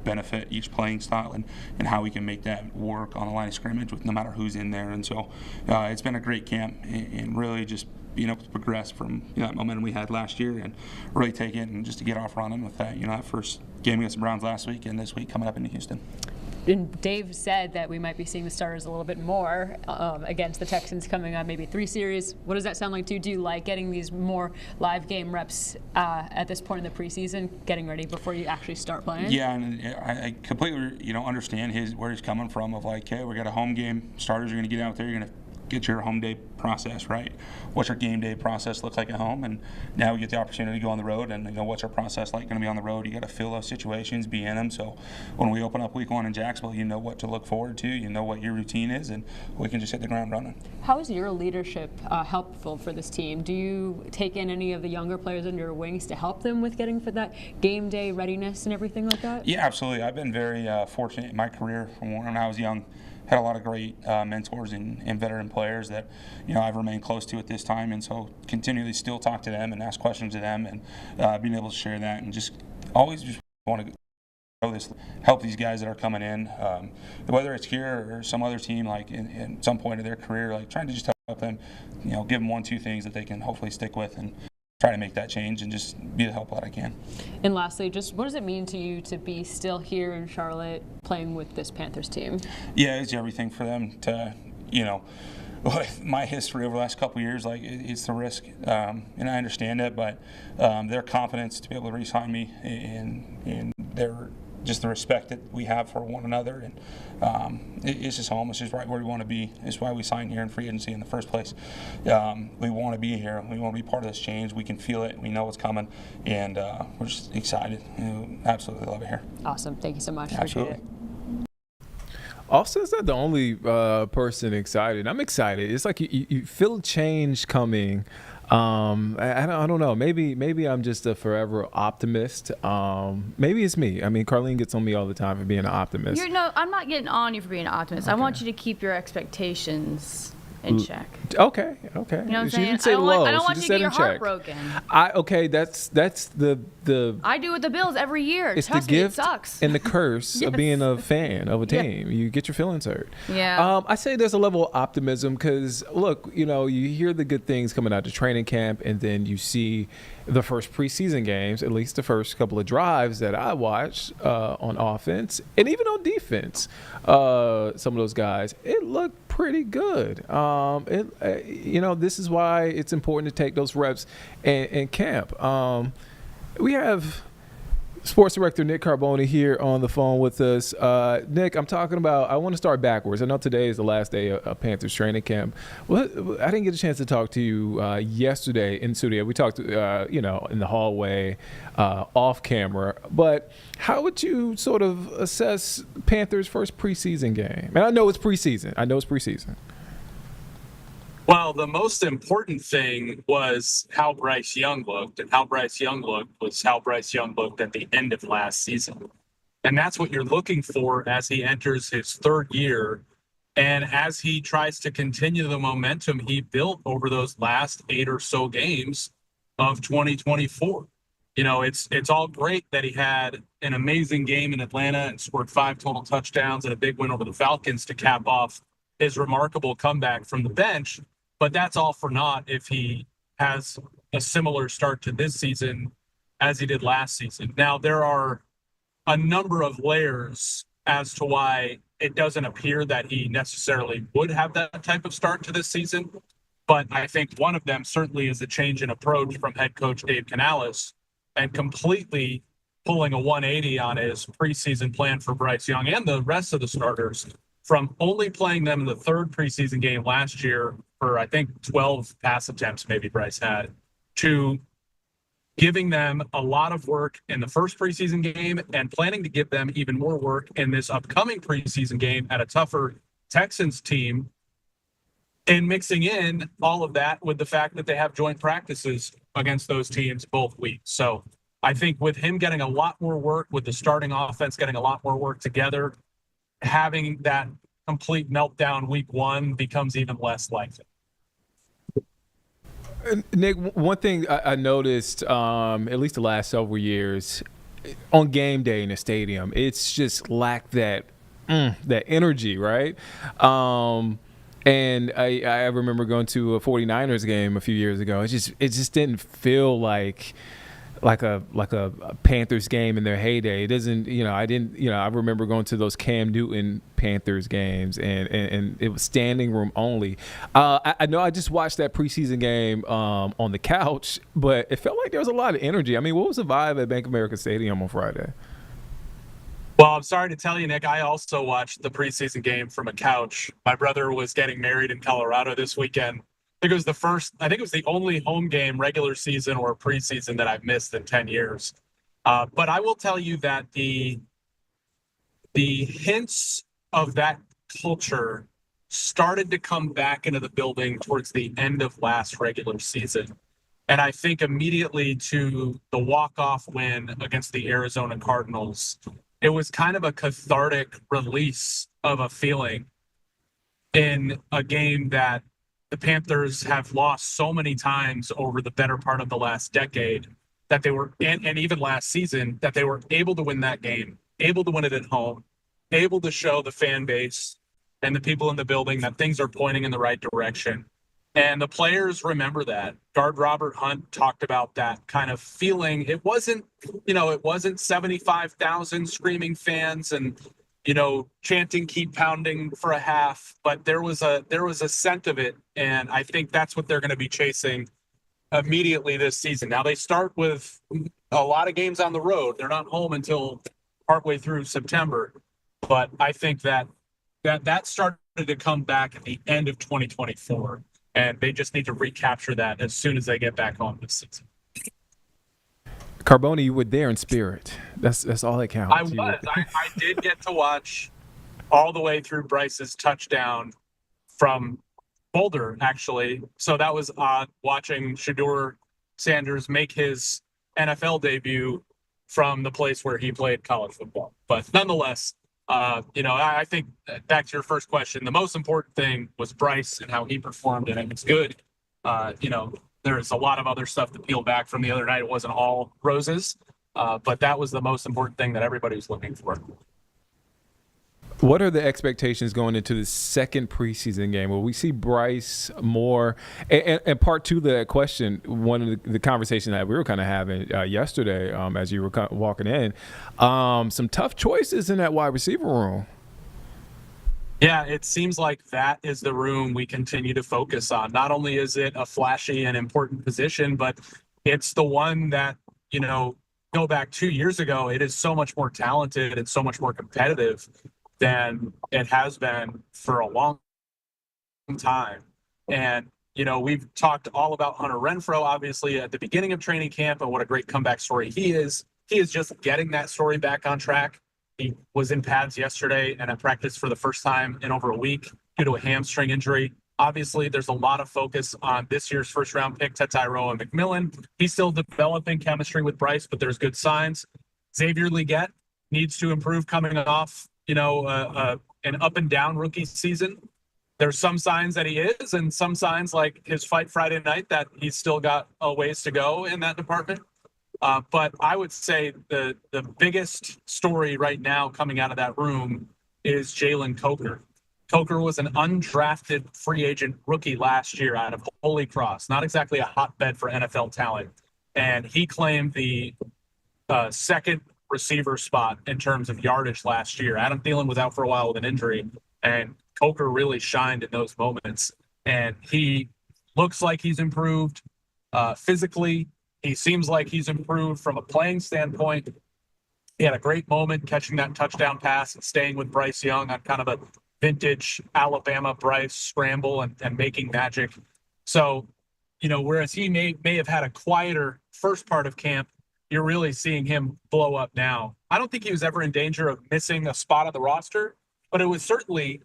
benefit each playing style and how we can make that work on the line of scrimmage with no matter who's in there. And so it's been a great camp and really just being able to progress from that momentum we had last year and really take it and just to get off running with that, that first game against the Browns last week and this week coming up into Houston. And Dave said that we might be seeing the starters a little bit more against the Texans coming up, maybe 3 series. What does that sound like to you? Do you like getting these more live game reps at this point in the preseason, getting ready before you actually start playing? Yeah, and I completely understand where he's coming from of like, hey, we got a home game. Starters are going to get out there. You're going to get your home day process right. What's your game day process look like at home? And now we get the opportunity to go on the road, and what's our process like going to be on the road? You got to feel those situations, be in them. So when we open up week 1 in Jacksonville, you know what to look forward to, you know what your routine is, and we can just hit the ground running. How is your leadership helpful for this team? Do you take in any of the younger players under your wings to help them with getting for that game day readiness and everything like that? Yeah, absolutely. I've been very fortunate in my career from when I was young. Had a lot of great mentors and veteran players that I've remained close to at this time, and so continually still talk to them and ask questions to them, and being able to share that and just always just want to help these guys that are coming in, whether it's here or some other team, like in some point of their career, like trying to just help them, give them 1-2 things that they can hopefully stick with and try to make that change and just be the help that I can. And lastly, just what does it mean to you to be still here in Charlotte playing with this Panthers team? Yeah, it's everything for them to, with my history over the last couple of years, like it's the risk, and I understand it, but their confidence to be able to re-sign me and their just the respect that we have for one another, and it's just home. It's just right where we want to be. It's why we signed here in free agency in the first place. We want to be here. We want to be part of this change. We can feel it. We know it's coming, and we're just excited. Absolutely love it here. Awesome. Thank you so much. Absolutely. Appreciate it. Austin's not the only person excited. I'm excited. It's like you feel change coming. I don't know. Maybe I'm just a forever optimist. Maybe it's me. I mean, Carlene gets on me all the time for being an optimist. I'm not getting on you for being an optimist. Okay. I want you to keep your expectations in check. Okay. You know what I'm She saying? didn't say low. I don't She want just you to said get your in heart check. broken. Okay, that's the. I do with the Bills every year. It's Trust the me, gift it sucks. and the curse Yes. of being a fan of a team. You get your feelings hurt. Yeah. I say there's a level of optimism because look, you hear the good things coming out of training camp, and then you see the first preseason games, at least the first couple of drives that I watched on offense and even on defense. Some of those guys, it looked pretty good. This is why it's important to take those reps in camp. We have Sports Director Nick Carboni here on the phone with us. Nick, I want to start backwards. I know today is the last day of Panthers training camp. Well, I didn't get a chance to talk to you yesterday in studio. We talked, in the hallway, off camera. But how would you sort of assess Panthers' first preseason game? And I know it's preseason. Well, the most important thing was how Bryce Young looked, and how Bryce Young looked was how Bryce Young looked at the end of last season. And that's what you're looking for as he enters his 3rd year, and as he tries to continue the momentum he built over those last 8 or so games of 2024. It's all great that he had an amazing game in Atlanta and scored 5 total touchdowns and a big win over the Falcons to cap off his remarkable comeback from the bench. but that's all for naught if he has a similar start to this season as he did last season. Now, there are a number of layers as to why it doesn't appear that he necessarily would have that type of start to this season. But I think one of them certainly is a change in approach from head coach Dave Canales and completely pulling a 180 on his preseason plan for Bryce Young and the rest of the starters, from only playing them in the third preseason game last year for, I think, 12 pass attempts maybe Bryce had, to giving them a lot of work in the first preseason game and planning to give them even more work in this upcoming preseason game at a tougher Texans team, and mixing in all of that with the fact that they have joint practices against those teams both weeks. So I think with him getting a lot more work, with the starting offense getting a lot more work together, having that complete meltdown week one becomes even less likely. Nick, one thing I noticed, at least the last several years, on game day in the stadium, it's just lacked that energy, right? And I remember going to a 49ers game a few years ago. It just didn't feel like a Panthers game in their heyday. It doesn't, I remember going to those Cam Newton Panthers games and it was standing room only. I know I just watched that preseason game on the couch, but it felt like there was a lot of energy. I mean, what was the vibe at Bank of America Stadium on Friday? Well, I'm sorry to tell you, Nick, I also watched the preseason game from a couch. My brother was getting married in Colorado this weekend. I think it was the only home game, regular season or preseason, that I've missed in 10 years. But I will tell you that the hints of that culture started to come back into the building towards the end of last regular season. And I think immediately to the walk-off win against the Arizona Cardinals, it was kind of a cathartic release of a feeling in a game that the Panthers have lost so many times over the better part of the last decade, that they were, and even last season, that they were able to win that game, able to win it at home, able to show the fan base and the people in the building that things are pointing in the right direction. And the players remember that. Guard Robert Hunt talked about that kind of feeling. It wasn't 75,000 screaming fans and, chanting, keep pounding for a half, but there was a scent of it. And I think that's what they're going to be chasing immediately this season. Now they start with a lot of games on the road. They're not home until partway through September, but I think that started to come back at the end of 2024. And they just need to recapture that as soon as they get back home this season. Carboni, you were there in spirit. That's all that counts. I was. I did get to watch all the way through Bryce's touchdown from Boulder, actually. So that was odd, watching Shedeur Sanders make his NFL debut from the place where he played college football. But nonetheless, I think back to your first question, the most important thing was Bryce and how he performed, and it was good. There's a lot of other stuff to peel back from the other night. It wasn't all roses, but that was the most important thing that everybody was looking for. What are the expectations going into the second preseason game? Will we see Bryce more? And part two of that question, one of the conversation that we were kind of having yesterday as you were walking in, some tough choices in that wide receiver room. Yeah, it seems like that is the room we continue to focus on. Not only is it a flashy and important position, but it's the one that, go back 2 years ago, it is so much more talented and so much more competitive than it has been for a long time. And, we've talked all about Hunter Renfrow, obviously, at the beginning of training camp and what a great comeback story he is. He is just getting that story back on track. He was in pads yesterday and at practice for the first time in over a week due to a hamstring injury. Obviously, there's a lot of focus on this year's first-round pick, Tetairoa McMillan. He's still developing chemistry with Bryce, but there's good signs. Xavier Legette needs to improve coming off, an up-and-down rookie season. There's some signs that he is, and some signs like his fight Friday night that he's still got a ways to go in that department. But I would say the biggest story right now coming out of that room is Jalen Coker. Coker was an undrafted free agent rookie last year out of Holy Cross, not exactly a hotbed for NFL talent. And he claimed the second receiver spot in terms of yardage last year. Adam Thielen was out for a while with an injury, and Coker really shined in those moments. And he looks like he's improved physically. He seems like he's improved from a playing standpoint. He had a great moment catching that touchdown pass and staying with Bryce Young on kind of a vintage Alabama Bryce scramble and making magic. So, whereas he may have had a quieter first part of camp, you're really seeing him blow up now. I don't think he was ever in danger of missing a spot on the roster, but it was certainly,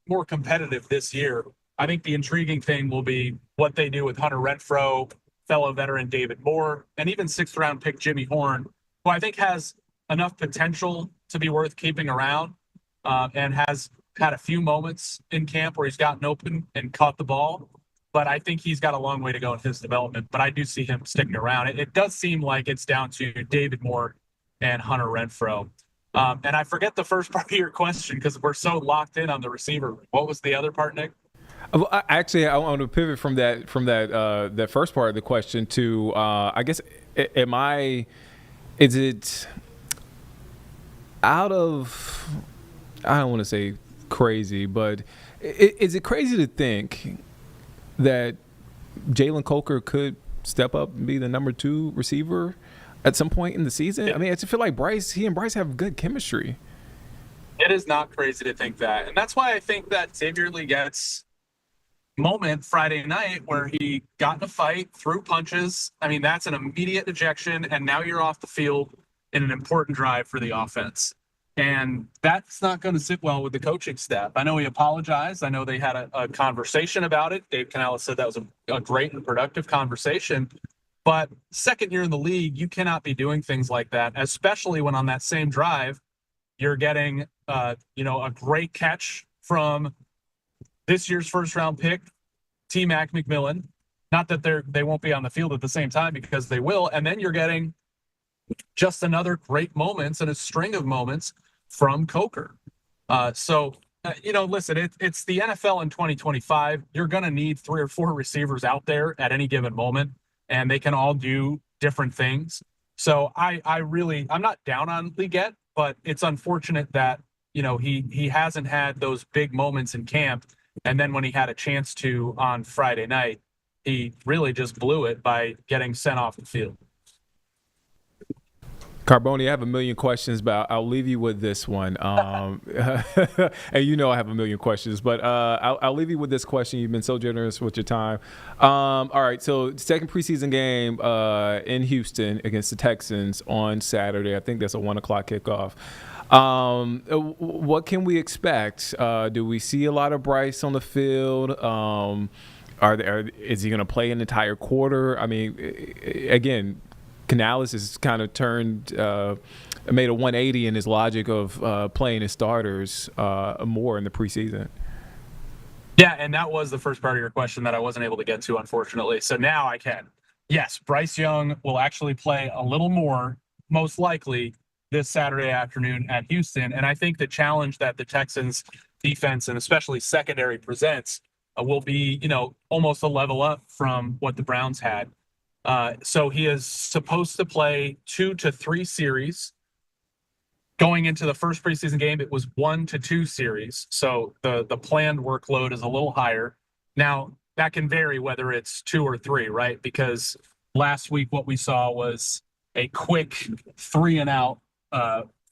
more competitive this year. I think the intriguing thing will be what they do with Hunter Renfrow, fellow veteran David Moore, and even 6th round pick Jimmy Horn, who I think has enough potential to be worth keeping around, and has had a few moments in camp where he's gotten open and caught the ball. But I think he's got a long way to go in his development. But I do see him sticking around. It does seem like it's down to David Moore and Hunter Renfrow. And I forget the first part of your question because we're so locked in on the receiver. What was the other part, Nick? Well, actually, I want to pivot from that that first part of the question to I guess is it out of, I don't want to say crazy, but is it crazy to think that Jalen Coker could step up and be the number 2 receiver at some point in the season? I mean, I just feel like he and Bryce have good chemistry. It is not crazy to think that. And that's why I think that Xavier Legette's moment Friday night where he got in a fight, threw punches, I mean, that's an immediate ejection, and now you're off the field in an important drive for the offense. And that's not going to sit well with the coaching staff. I know he apologized. I know they had a conversation about it. Dave Canales said that was a great and productive conversation. But second year in the league, you cannot be doing things like that, especially when on that same drive, you're getting a great catch from this year's first-round pick, T-Mac McMillan. Not that they won't be on the field at the same time, because they will. And then you're getting just another great moments and a string of moments from Coker. Listen, it's the NFL in 2025. You're going to need 3 or 4 receivers out there at any given moment, and they can all do different things. So I'm not down on Legette, but it's unfortunate that, he hasn't had those big moments in camp. And then when he had a chance to on Friday night, he really just blew it by getting sent off the field. Carboni, I have a million questions, but I'll leave you with this one. And I have a million questions, but I'll leave you with this question. You've been so generous with your time. All right, so second preseason game in Houston against the Texans on Saturday. I think that's a 1:00 kickoff. What can we expect? Do we see a lot of Bryce on the field? Is he going to play an entire quarter? I mean, again, Canales has kind of made a 180 in his logic of playing his starters more in the preseason. Yeah, and that was the first part of your question that I wasn't able to get to, unfortunately. So now I can. Yes, Bryce Young will actually play a little more, most likely, this Saturday afternoon at Houston. And I think the challenge that the Texans defense and especially secondary presents will be, almost a level up from what the Browns had. So he is supposed to play 2 to 3 series. Going into the first preseason game, it was 1 to 2 series. So the planned workload is a little higher. Now, that can vary whether it's 2 or 3, right? Because last week what we saw was a quick 3-and-out,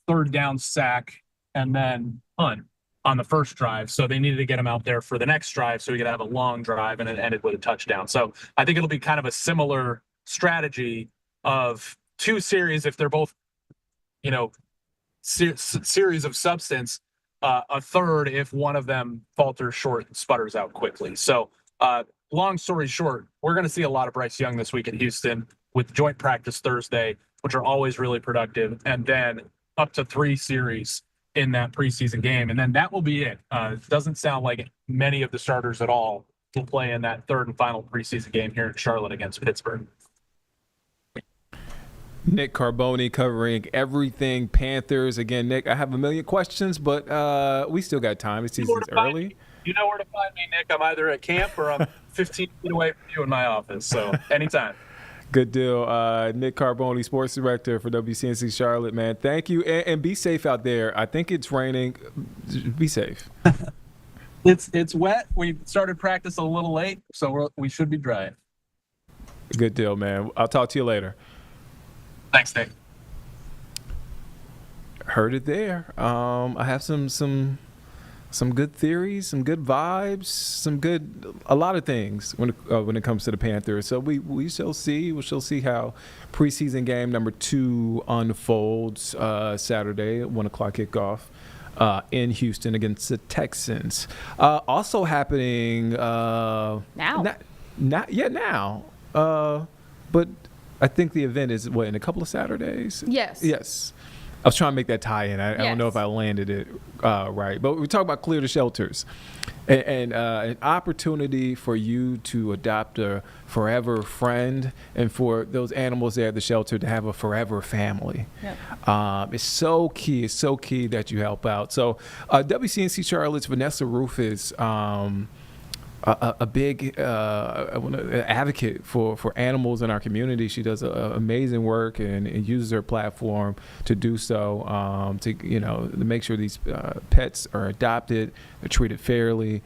third down sack, and then punt on the first drive. So they needed to get him out there for the next drive so he could have a long drive, and it ended with a touchdown. So I think it'll be kind of a similar strategy of 2 series if they're both, series of substance, a third if one of them falters short and sputters out quickly. So long story short, we're going to see a lot of Bryce Young this week in Houston with joint practice Thursday, which are always really productive, and then up to 3 series in that preseason game. And then that will be it. It doesn't sound like many of the starters at all will play in that third and final preseason game here in Charlotte against Pittsburgh. Nick Carboni covering everything Panthers. Again, Nick, I have a million questions, but we still got time. The season's early. You know where to find me, Nick. I'm either at camp or I'm 15 feet away from you in my office. So anytime. Good deal. Nick Carboni, sports director for WCNC Charlotte, man. Thank you. And be safe out there. I think it's raining. Be safe. It's wet. We started practice a little late, so we should be dry. Good deal, man. I'll talk to you later. Thanks, Nick. Heard it there. I have some good theories, some good vibes, a lot of things when it comes to the Panthers. So we shall see. We shall see how preseason game number 2 unfolds Saturday at 1 o'clock kickoff in Houston against the Texans. Also happening now. Now. But I think the event is in a couple of Saturdays. Yes. I was trying to make that tie-in. I don't know if I landed it right. But we talk about Clear the Shelters and an opportunity for you to adopt a forever friend and for those animals there at the shelter to have a forever family. Yep. It's so key. It's so key that you help out. So WCNC Charlotte's Vanessa Rufus, a big advocate for animals in our community. She does amazing work and uses her platform to do so, to make sure these pets are adopted, they're treated fairly,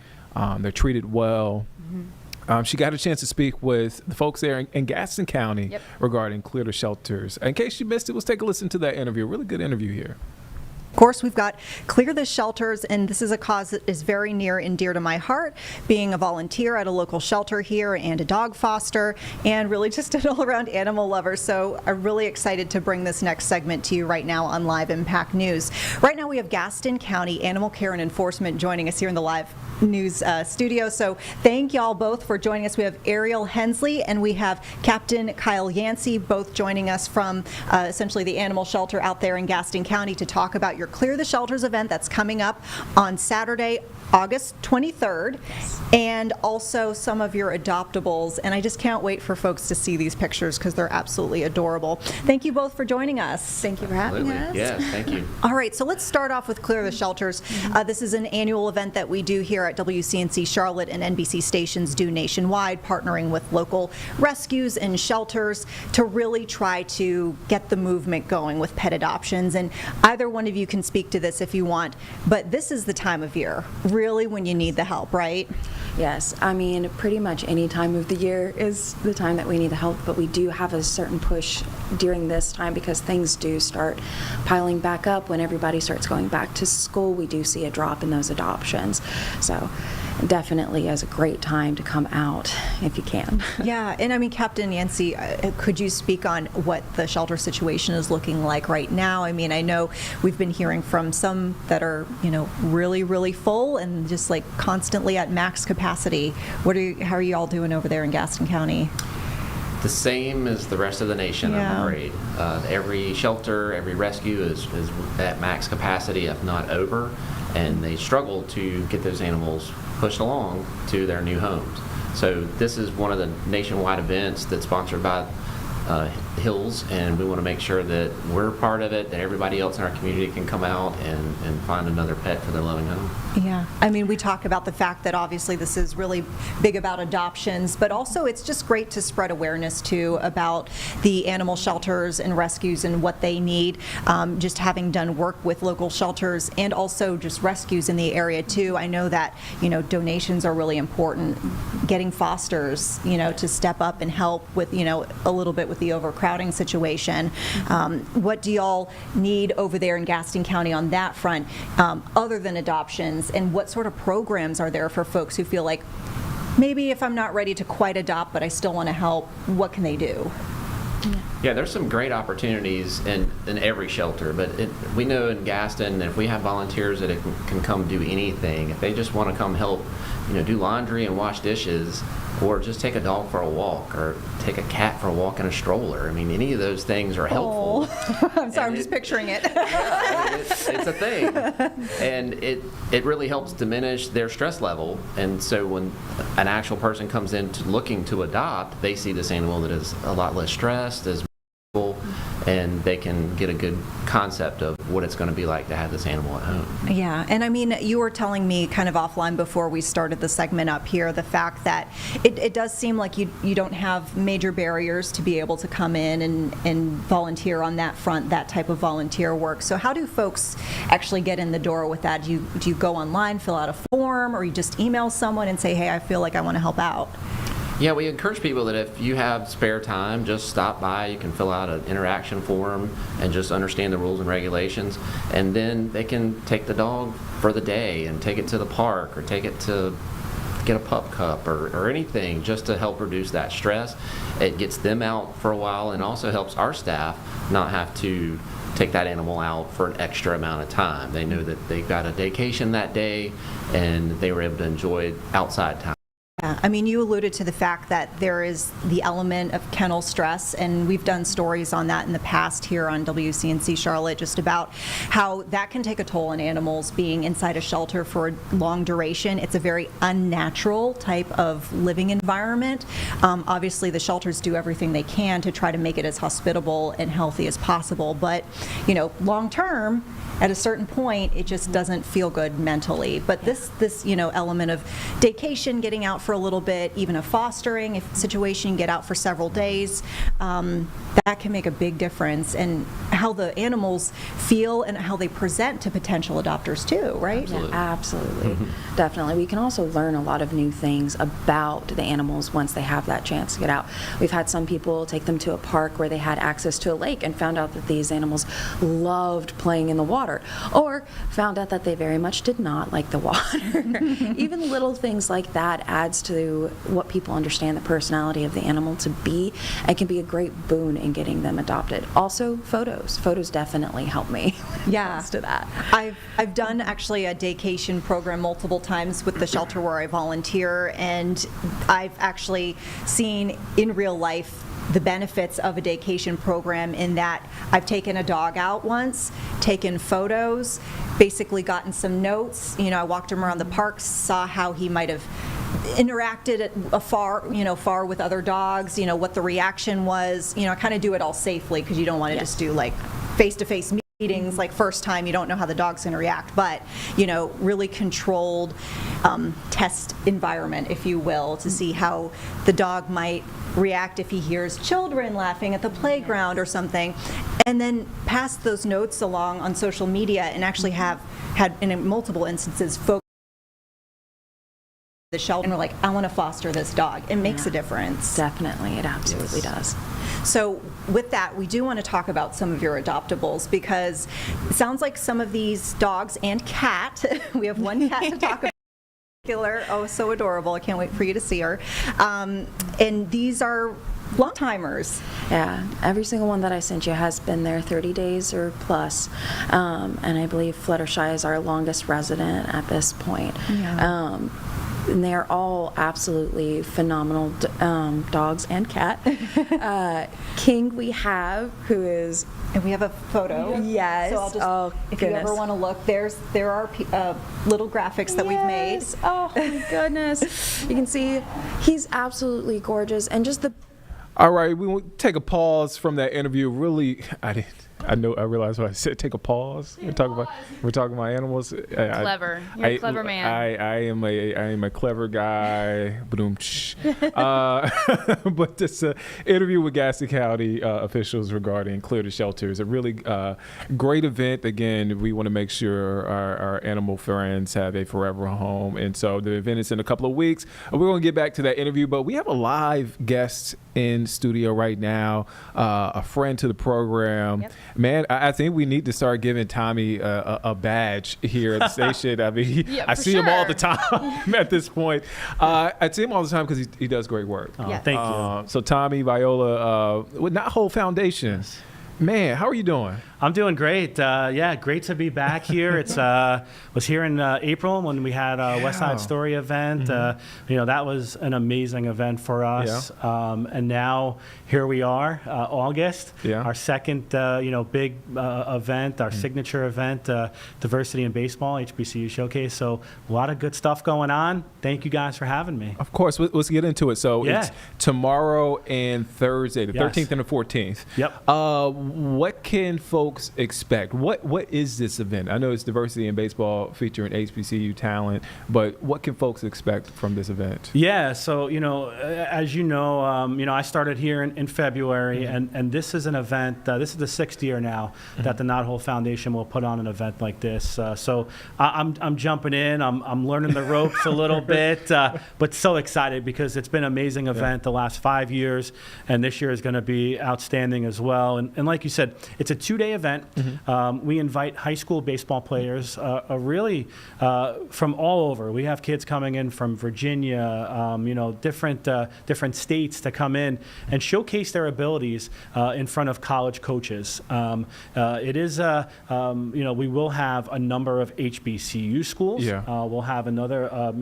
they're treated well. Mm-hmm. She got a chance to speak with the folks there in Gaston County regarding Clear the Shelters. In case you missed it, let's take a listen to that interview. A really good interview here. Of course, we've got Clear the Shelters, and this is a cause that is very near and dear to my heart, being a volunteer at a local shelter here and a dog foster, and really just an all-around animal lover. So I'm really excited to bring this next segment to you right now on Live Impact News. Right now we have Gaston County Animal Care and Enforcement joining us here in the Live News studio. So thank y'all both for joining us. We have Ariel Hensley and we have Captain Kyle Yancey, both joining us from essentially the animal shelter out there in Gaston County to talk about your Clear the Shelters event that's coming up on Saturday, August 23rd, and also some of your adoptables. And I just can't wait for folks to see these pictures because they're absolutely adorable. Thank you both for joining us. Thank you for having us. Yes, thank you. All right, so let's start off with Clear the Shelters. This is an annual event that we do here at WCNC Charlotte, and NBC stations do nationwide, partnering with local rescues and shelters to really try to get the movement going with pet adoptions. And either one of you can speak to this if you want, but this is the time of year really when you need the help, right? Yes, I mean, pretty much any time of the year is the time that we need the help, but we do have a certain push during this time because things do start piling back up. When everybody starts going back to school, we do see a drop in those adoptions. So definitely is a great time to come out if you can. Yeah, and I mean, Captain Yancey, could you speak on what the shelter situation is looking like right now? I mean, I know we've been hearing from some that are, really, really full and just like constantly at max capacity. How are you all doing over there in Gaston County? The same as the rest of the nation, I'm afraid. Every shelter, every rescue is at max capacity, if not over, and they struggle to get those animals pushed along to their new homes. So this is one of the nationwide events that's sponsored by Hills, and we want to make sure that we're part of it, that everybody else in our community can come out and find another pet for their loving home. Yeah, I mean, we talk about the fact that obviously this is really big about adoptions, but also it's just great to spread awareness too about the animal shelters and rescues and what they need. Just having done work with local shelters and also just rescues in the area too, I know that, donations are really important. Getting fosters, to step up and help with, a little bit with the overcrowding situation. What do y'all need over there in Gaston County on that front, other than adoptions, and what sort of programs are there for folks who feel like, maybe if I'm not ready to quite adopt, but I still want to help, what can they do? Yeah, there's some great opportunities in every shelter, but we know in Gaston, if we have volunteers that can come do anything, if they just want to come help, do laundry and wash dishes, or just take a dog for a walk, or take a cat for a walk in a stroller. I mean, any of those things are helpful. I'm sorry, I'm just picturing it. It's a thing. And it really helps diminish their stress level. And so when an actual person comes in looking to adopt, they see this animal that is a lot less stressed, is and they can get a good concept of what it's going to be like to have this animal at home. Yeah, and I mean, you were telling me kind of offline before we started the segment up here, the fact that it does seem like you don't have major barriers to be able to come in and volunteer on that front, that type of volunteer work. So how do folks actually get in the door with that? Do you go online, fill out a form, or you just email someone and say, hey, I feel like I want to help out? Yeah, we encourage people that if you have spare time, just stop by. You can fill out an interaction form and just understand the rules and regulations. And then they can take the dog for the day and take it to the park or take it to get a pup cup or anything just to help reduce that stress. It gets them out for a while and also helps our staff not have to take that animal out for an extra amount of time. They know that they got a vacation that day and they were able to enjoy outside time. Yeah, I mean, you alluded to the fact that there is the element of kennel stress, and we've done stories on that in the past here on WCNC Charlotte, just about how that can take a toll on animals being inside a shelter for a long duration. It's a very unnatural type of living environment. Obviously, the shelters do everything they can to try to make it as hospitable and healthy as possible, but, long term, at a certain point, it just doesn't feel good mentally. But this element of daycation, getting out for a little bit, even a fostering situation, get out for several days, that can make a big difference in how the animals feel and how they present to potential adopters too, right? Yeah, absolutely. Definitely. We can also learn a lot of new things about the animals once they have that chance to get out. We've had some people take them to a park where they had access to a lake and found out that these animals loved playing in the water, or found out that they very much did not like the water. Even little things like that adds to what people understand the personality of the animal to be, and can be a great boon in getting them adopted. Also, photos. Photos definitely help me when it comes to that. I've done actually a daycation program multiple times with the shelter where I volunteer, and I've actually seen in real life the benefits of a daycation program in that I've taken a dog out once, taken photos, basically gotten some notes. I walked him around the park, saw how he might have interacted at far with other dogs, what the reaction was. Kind of do it all safely, because you don't want to just do like face-to-face meetings, like first time, you don't know how the dog's going to react, but really controlled test environment, if you will, to see how the dog might react if he hears children laughing at the playground or something, and then pass those notes along on social media, and actually have had in multiple instances folks the shelter and are like, I want to foster this dog. It makes a difference. Definitely, it absolutely does. So with that, we do want to talk about some of your adoptables, because it sounds like some of these dogs and cat, we have one cat to talk about. Oh, so adorable. I can't wait for you to see her. And these are long-timers. Yeah, every single one that I sent you has been there 30 days or plus. And I believe Fluttershy is our longest resident at this point. Yeah. And they're all absolutely phenomenal dogs and cat. King we have, who is... And we have a photo. Yes. So I'll just, if you ever want to look, there are little graphics that we've made. Oh my goodness. You can see he's absolutely gorgeous, and just the... All right, we will take a pause from that interview. Really, I realized what I said. Take a pause. We're talking about animals. Clever. You're a clever man. I am a clever guy. But this interview with Gaston County officials regarding Clear the Shelter is a really great event. Again, we want to make sure our animal friends have a forever home, and so the event is in a couple of weeks. We're going to get back to that interview, but we have a live guest in studio right now, a friend to the program. Yep. Man, I think we need to start giving Tommy a badge here at the station. I mean, I see him all the time at this point. I see him all the time because he does great work. Oh, thank you. So Tommy Viola with Not Whole Foundation. Yes. Man, how are you doing? I'm doing great. Great to be back here. It's was here in April when we had a West Side Story event. That was an amazing event for us. Yeah. And now here we are, August. Yeah. Our second, big event, our signature event, Diversity in Baseball, HBCU Showcase. So a lot of good stuff going on. Thank you guys for having me. Of course. Let's get into it. So it's tomorrow and Thursday, the 13th and the 14th. Yep. what can folks expect? What is this event? I know it's Diversity in Baseball featuring HBCU talent, but what can folks expect from this event? Yeah, so as you know, I started here in February, and this is an event. This is the 6th year now that the Knothole Foundation will put on an event like this. So I'm jumping in. I'm learning the ropes a little bit, but so excited because it's been an amazing event the last 5 years, and this year is going to be outstanding as well. And like you said, it's a 2-day event. We invite high school baseball players, really from all over. We have kids coming in from Virginia, different states to come in and showcase their abilities in front of college coaches. It is, we will have a number of HBCU schools. We'll have another,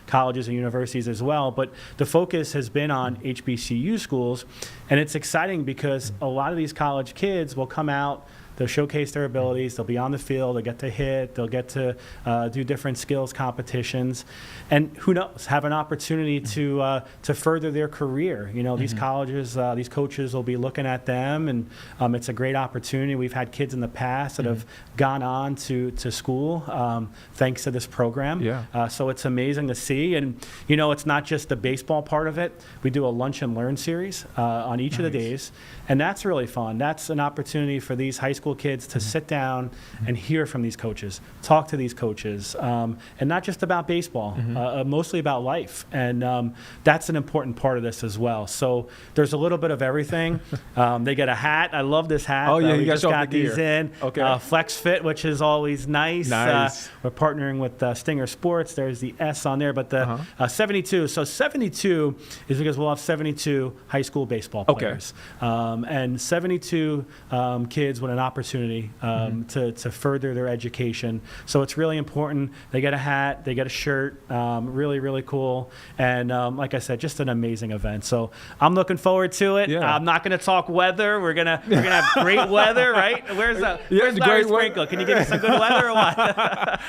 colleges and universities as well. But the focus has been on HBCU schools, and it's exciting because a lot of these college kids will come out. They'll showcase their abilities. They'll be on the field. They'll get to hit. They'll get to do different skills competitions, and who knows, have an opportunity to further their career. These colleges, these coaches will be looking at them, and it's a great opportunity. We've had kids in the past that have gone on to school thanks to this program. So it's amazing to see, and it's not just the baseball part of it. We do a lunch and learn series on each of the days, and that's really fun. That's an opportunity for these high school kids to sit down and hear from these coaches, talk to these coaches, and not just about baseball, mostly about life. And that's an important part of this as well. So there's a little bit of everything. They get a hat. I love this hat. Oh, yeah, we you just got these in. Okay. Flex Fit, which is always nice. We're partnering with Stinger Sports. There's the S on there, but the 72. So 72 is because we'll have 72 high school baseball players. And 72 kids with an opportunity to further their education. So it's really important. They get a hat, they get a shirt, really, really cool. And like I said, just an amazing event. So I'm looking forward to it. I'm not going to talk weather. We're gonna have great weather, right? Where's Larry Sprinkle? Can you give me some good weather or what?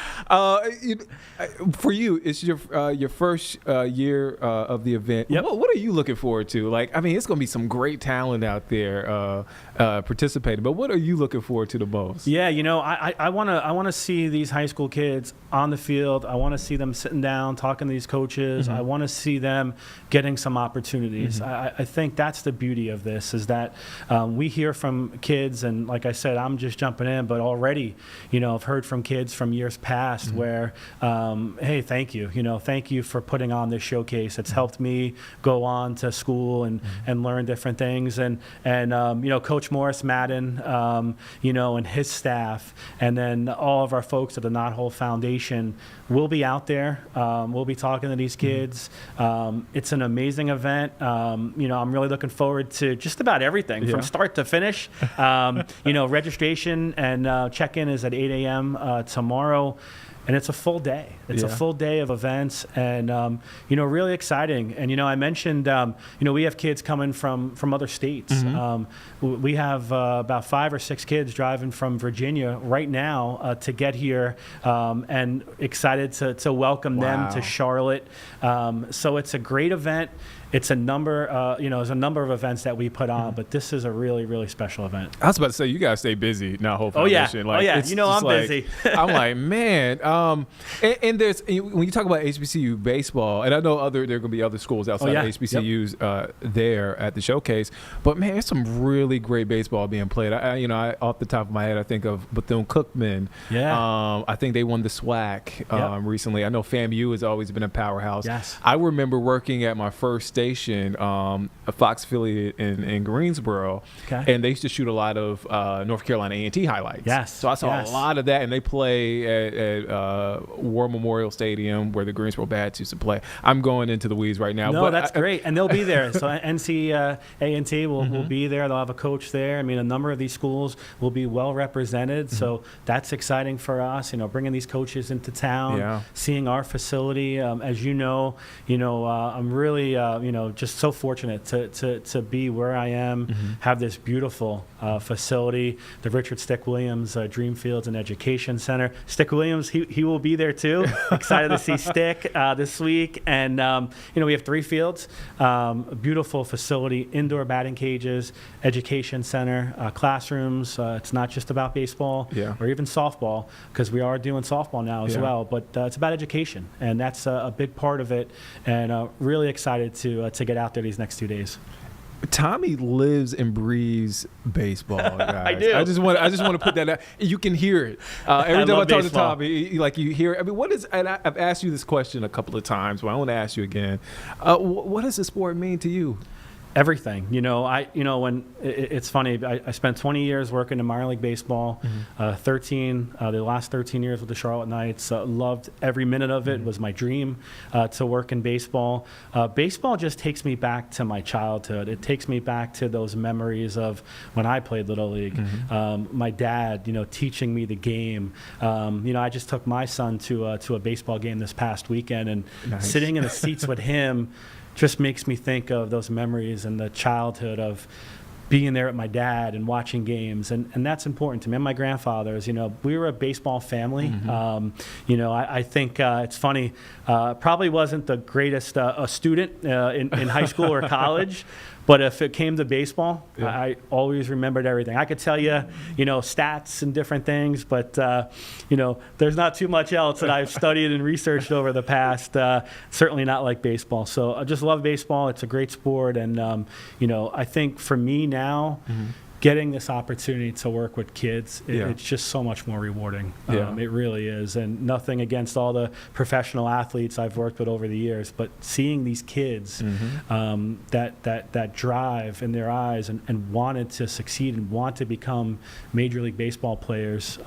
For you, it's your first year of the event. What are you looking forward to? It's going to be some great talent out there participating, but what are you looking forward to the most? Yeah, I want to see these high school kids on the field. I want to see them sitting down, talking to these coaches. I want to see them getting some opportunities. I think that's the beauty of this, is that we hear from kids, and like I said, I'm just jumping in, but already, I've heard from kids from years past where, hey, thank you. Thank you for putting on this showcase. It's helped me go on to school and learn different things. And Coach Morris Madden, and his staff, and then all of our folks at the Knothole Foundation will be out there. We'll be talking to these kids. It's an amazing event. I'm really looking forward to just about everything from start to finish. Registration and check-in is at 8 a.m. Tomorrow. And it's a full day. It's a full day of events, and really exciting. And I mentioned, we have kids coming from other states. We have about 5 or 6 kids driving from Virginia right now to get here, and excited to welcome them to Charlotte. So it's a great event. It's a number, there's a number of events that we put on, but this is a really, really special event. I was about to say, you guys stay busy, Knothole Foundation. I'm busy. I'm like, man. And there's, when you talk about HBCU baseball, and I know there are going to be other schools outside of HBCUs there at the showcase, but man, there's some really great baseball being played. I off the top of my head, I think of Bethune-Cookman. I think they won the SWAC recently. I know FAMU has always been a powerhouse. I remember working at my first station, a Fox affiliate in Greensboro, and they used to shoot a lot of North Carolina A&T highlights. So I saw a lot of that, and they play at War Memorial Stadium where the Greensboro Bats used to play. I'm going into the weeds right now. No, but that's great, and they'll be there. So NC A&T will be there. They'll have a coach there. I mean, a number of these schools will be well represented, so that's exciting for us. Bringing these coaches into town, seeing our facility. As I'm really just so fortunate to be where I am, have this beautiful facility, the Richard Stick Williams Dreamfields and Education Center. Stick Williams, he will be there too. Excited to see Stick this week. And, we have 3 fields, a beautiful facility, indoor batting cages, education center, classrooms. It's not just about baseball or even softball, because we are doing softball now as well, but it's about education, and that's a big part of it, and really excited to get out there these next 2 days. Tommy lives and breathes baseball, guys. I do. I just want to put that out. You can hear it every time I talk to Tommy. You hear. I mean, what is? And I've asked you this question a couple of times, but I want to ask you again. What does the sport mean to you? Everything. When it's funny, I spent 20 years working in minor league baseball, the last 13 years with the Charlotte Knights. Loved every minute of it. Was my dream to work in baseball. Baseball just takes me back to my childhood. It takes me back to those memories of when I played Little League. My dad, teaching me the game. I just took my son to a baseball game this past weekend, and sitting in the seats with him just makes me think of those memories and the childhood of being there with my dad and watching games, and that's important to me. And my grandfathers, we were a baseball family. I think it's funny, probably wasn't the greatest student in high school or college, but if it came to baseball, I always remembered everything. I could tell you, stats and different things, but, there's not too much else that I've studied and researched over the past, certainly not like baseball. So I just love baseball. It's a great sport. And, I think for me now, getting this opportunity to work with kids, it's just so much more rewarding. It really is. And nothing against all the professional athletes I've worked with over the years, but seeing these kids that drive in their eyes and wanted to succeed and want to become Major League Baseball players,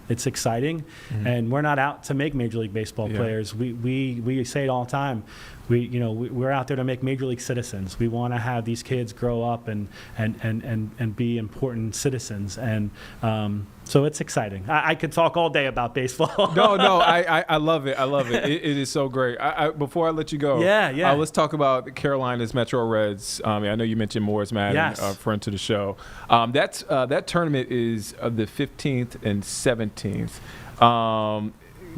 it's exciting. And we're not out to make Major League Baseball players. We say it all the time. We're out there to make Major League citizens. We want to have these kids grow up and be important citizens. And so it's exciting. I could talk all day about baseball. No, I love it. I love it. It is so great. Before I let you go, let's talk about Carolina's Metro Reds. I know you mentioned Morris Madden, friend to the show. That tournament is the 15th and 17th.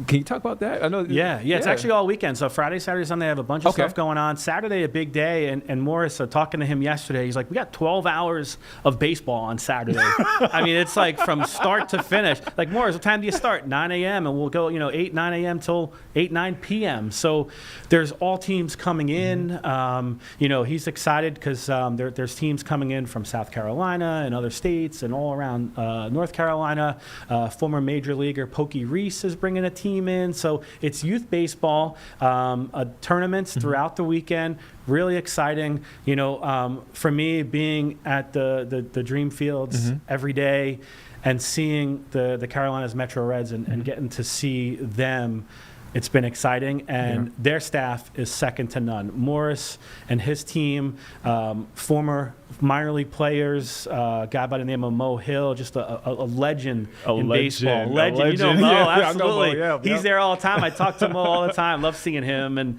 Can you talk about that? I know. Yeah. It's actually all weekend. So Friday, Saturday, Sunday, I have a bunch of stuff going on. Saturday, a big day. And Morris, talking to him yesterday, he's like, we got 12 hours of baseball on Saturday. I mean, it's like from start to finish. Like, Morris, what time do you start? 9 a.m. And we'll go, 8, 9 a.m. till 8, 9 p.m. So there's all teams coming in. He's excited because there's teams coming in from South Carolina and other states and all around North Carolina. Former Major Leaguer Pokey Reese is bringing a team in. So it's youth baseball, tournaments throughout the weekend. Really exciting. For me, being at the Dreamfields every day and seeing the Carolinas Metro Reds and getting to see them, it's been exciting, and their staff is second to none. Morris and his team, former minor league players, a guy by the name of Mo Hill, just a legend in baseball. Legend. You know Mo, absolutely. Mo, He's there all the time. I talk to Mo all the time. Love seeing him, and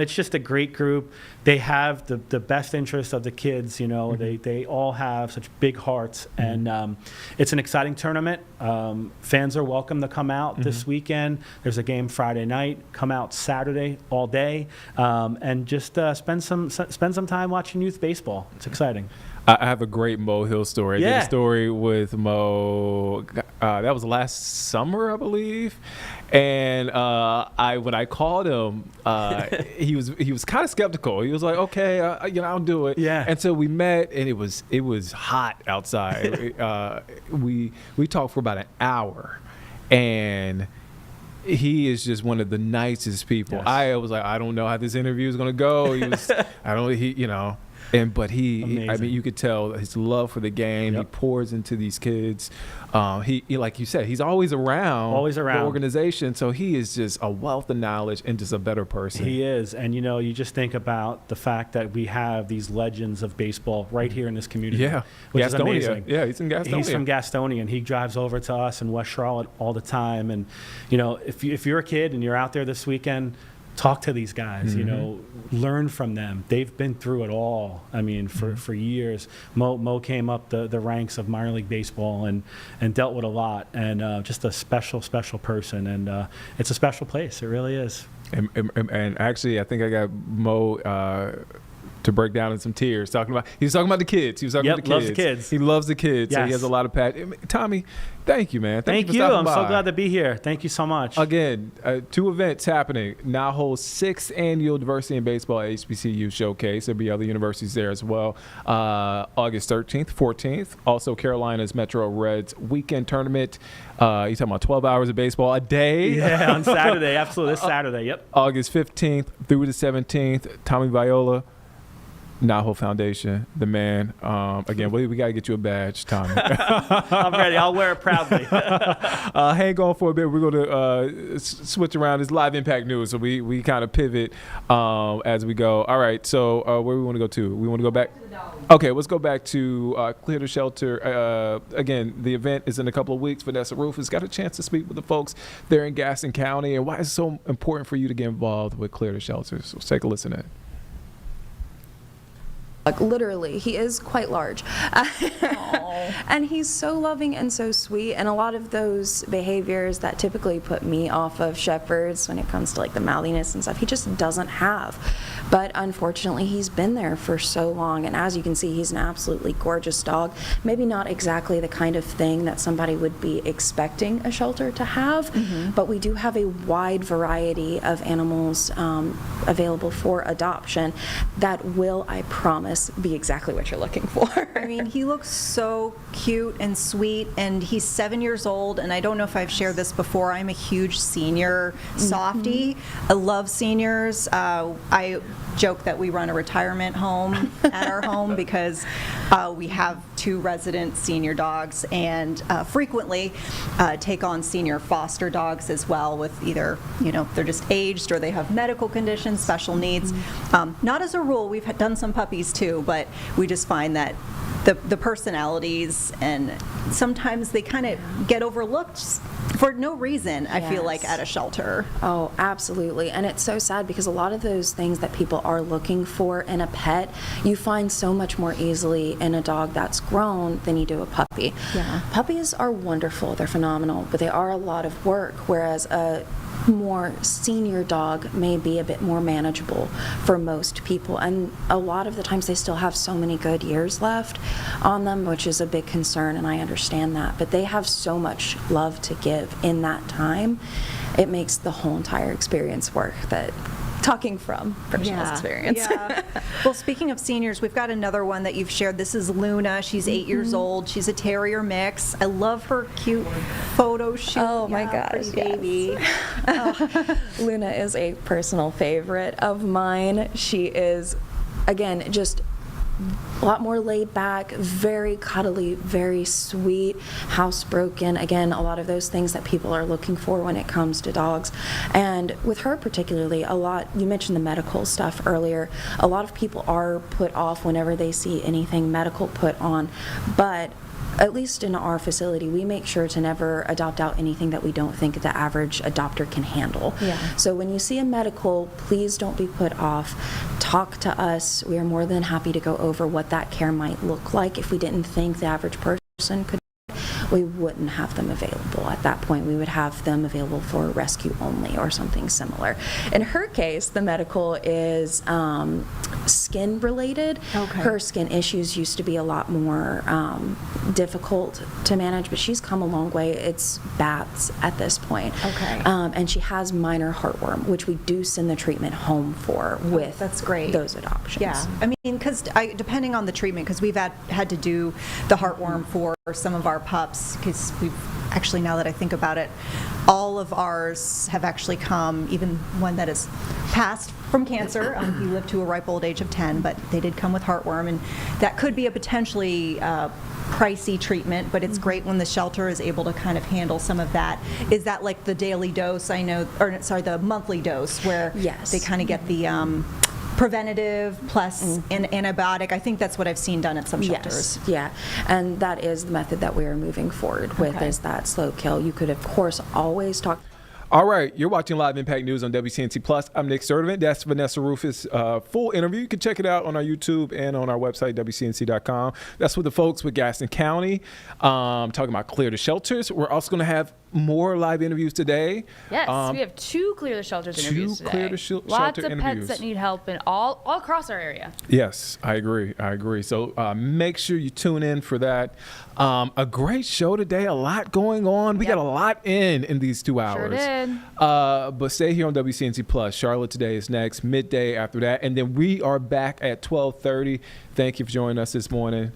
it's just a great group. They have the best interest of the kids. They all have such big hearts, and it's an exciting tournament. Fans are welcome to come out this weekend. There's a game Friday night. Come out Saturday all day, and just spend some time watching youth baseball. It's exciting. I have a great Mo Hill story. I did a story with Mo. That was last summer, I believe. And when I called him, he was kind of skeptical. He was like, "Okay, I'll do it." Yeah. And so we met, and it was hot outside. We talked for about an hour, and he is just one of the nicest people. Yes. I was like, I don't know how this interview is going to go. But you could tell his love for the game. He pours into these kids. He like you said, he's always around the organization. So he is just a wealth of knowledge and just a better person. He is. And, you just think about the fact that we have these legends of baseball right here in this community. Yeah. Which Gastonia. is amazing. Yeah, he's in Gastonia. He's from Gastonia, and he drives over to us in West Charlotte all the time. And, if you're a kid and you're out there this weekend, talk to these guys, you know, learn from them. They've been through it all. I mean, for years. Mo came up the ranks of minor league baseball and dealt with a lot, and just a special person. And it's a special place. It really is. And actually, I think I got Mo to break down in some tears. He was talking about the kids. He was talking about the kids. Loves the kids. He loves the kids. So he Yes. has a lot of passion. Tommy, thank you, man. Thank for you. stopping I'm by. so glad to be here. Thank you so much. Again, 2 events happening. Now holds 6th annual Diversity in Baseball HBCU Showcase. There'll be other universities there as well. August 13th, 14th. Also, Carolina's Metro Reds weekend tournament. You talking about 12 hours of baseball a day? Yeah, on Saturday. Absolutely. This Saturday. Yep. August 15th through the 17th. Tommy Viola, Naho Foundation, the man. Again, we got to get you a badge, Tommy. I'm ready. I'll wear it proudly. Hang on for a bit. We're going to switch around. It's live impact news, so we kind of pivot as we go. All right, so where we want to go to? We want to go back? Okay, let's go back to Clear the Shelter. Again, the event is in a couple of weeks. Vanessa Rufus got a chance to speak with the folks there in Gaston County, and why it's so important for you to get involved with Clear the Shelter. So let's take a listen in. Like literally, he is quite large. And he's so loving and so sweet, and a lot of those behaviors that typically put me off of shepherds when it comes to like the mouthiness and stuff, he just doesn't have. But unfortunately, he's been there for so long, and as you can see, he's an absolutely gorgeous dog. Maybe not exactly the kind of thing that somebody would be expecting a shelter to have, but we do have a wide variety of animals available for adoption that will, I promise, be exactly what you're looking for. I mean, he looks so cute and sweet, and he's 7 years old, and I don't know if I've shared this before. I'm a huge senior softie. I love seniors. I joke that we run a retirement home at our home because we have 2 resident senior dogs, and frequently take on senior foster dogs as well, with either, you know, they're just aged or they have medical conditions, special needs. Not as a rule, we've done some puppies too, but we just find that the personalities, and sometimes they kind of get overlooked for no reason, I feel like, at a shelter. Oh, absolutely. And it's so sad because a lot of those things that people are looking for in a pet, you find so much more easily in a dog that's grown than you do a puppy. Yeah. Puppies are wonderful, they're phenomenal, but they are a lot of work, whereas a more senior dog may be a bit more manageable for most people, and a lot of the times they still have so many good years left on them, which is a big concern, and I understand that, but they have so much love to give in that time. It makes the whole entire experience work. That talking from personal experience. Yeah. Well, speaking of seniors, we've got another one that you've shared. This is Luna. She's 8 years old. She's a terrier mix. I love her cute photo shoot. Oh my gosh, baby. Luna is a personal favorite of mine. She is, again, just a lot more laid back, very cuddly, very sweet, housebroken. Again, a lot of those things that people are looking for when it comes to dogs. And with her particularly, a lot, you mentioned the medical stuff earlier, a lot of people are put off whenever they see anything medical put on, but at least in our facility, we make sure to never adopt out anything that we don't think the average adopter can handle. Yeah. So when you see a medical, please don't be put off. Talk to us. We are more than happy to go over what that care might look like. If we didn't think the average person could, we wouldn't have them available. At that point, we would have them available for rescue only or something similar. In her case, the medical is skin related. Okay. Her skin issues used to be a lot more difficult to manage, but she's come a long way. It's bats at this point. Okay. And she has minor heartworm, which we do send the treatment home for with that's great. those adoptions. Yeah, I mean, because depending on the treatment, because we've had to do the heartworm for some of our pups, because we've actually, now that I think about it, all of ours have actually come, even one that has passed from cancer. He lived to a ripe old age of 10, but they did come with heartworm, and that could be a potentially pricey treatment, but it's great when the shelter is able to kind of handle some of that. Is that like the daily dose, I know, or sorry, the monthly dose, where Yes. they kind of get the preventative plus an antibiotic? I think that's what I've seen done at some shelters. Yes, yeah, and that is the method that we are moving forward with, Okay. is that slow kill. You could, of course, always talk. All right, you're watching Live Impact News on WCNC Plus. I'm Nick Sturdivant. That's Vanessa Rufus' full interview. You can check it out on our YouTube and on our website, WCNC.com. That's with the folks with Gaston County, talking about Clear the Shelters. We're also going to have more live interviews today. Yes, we have 2 Clear the Shelters interviews today. Clear the Shelter Lots of interviews. pets that need help in all across our area. Yes, I agree. So make sure you tune in for that. A great show today. A lot going on. We got a lot in these 2 hours. Sure did. But stay here on WCNC Plus. Charlotte Today is next, midday after that. And then we are back at 12:30. Thank you for joining us this morning.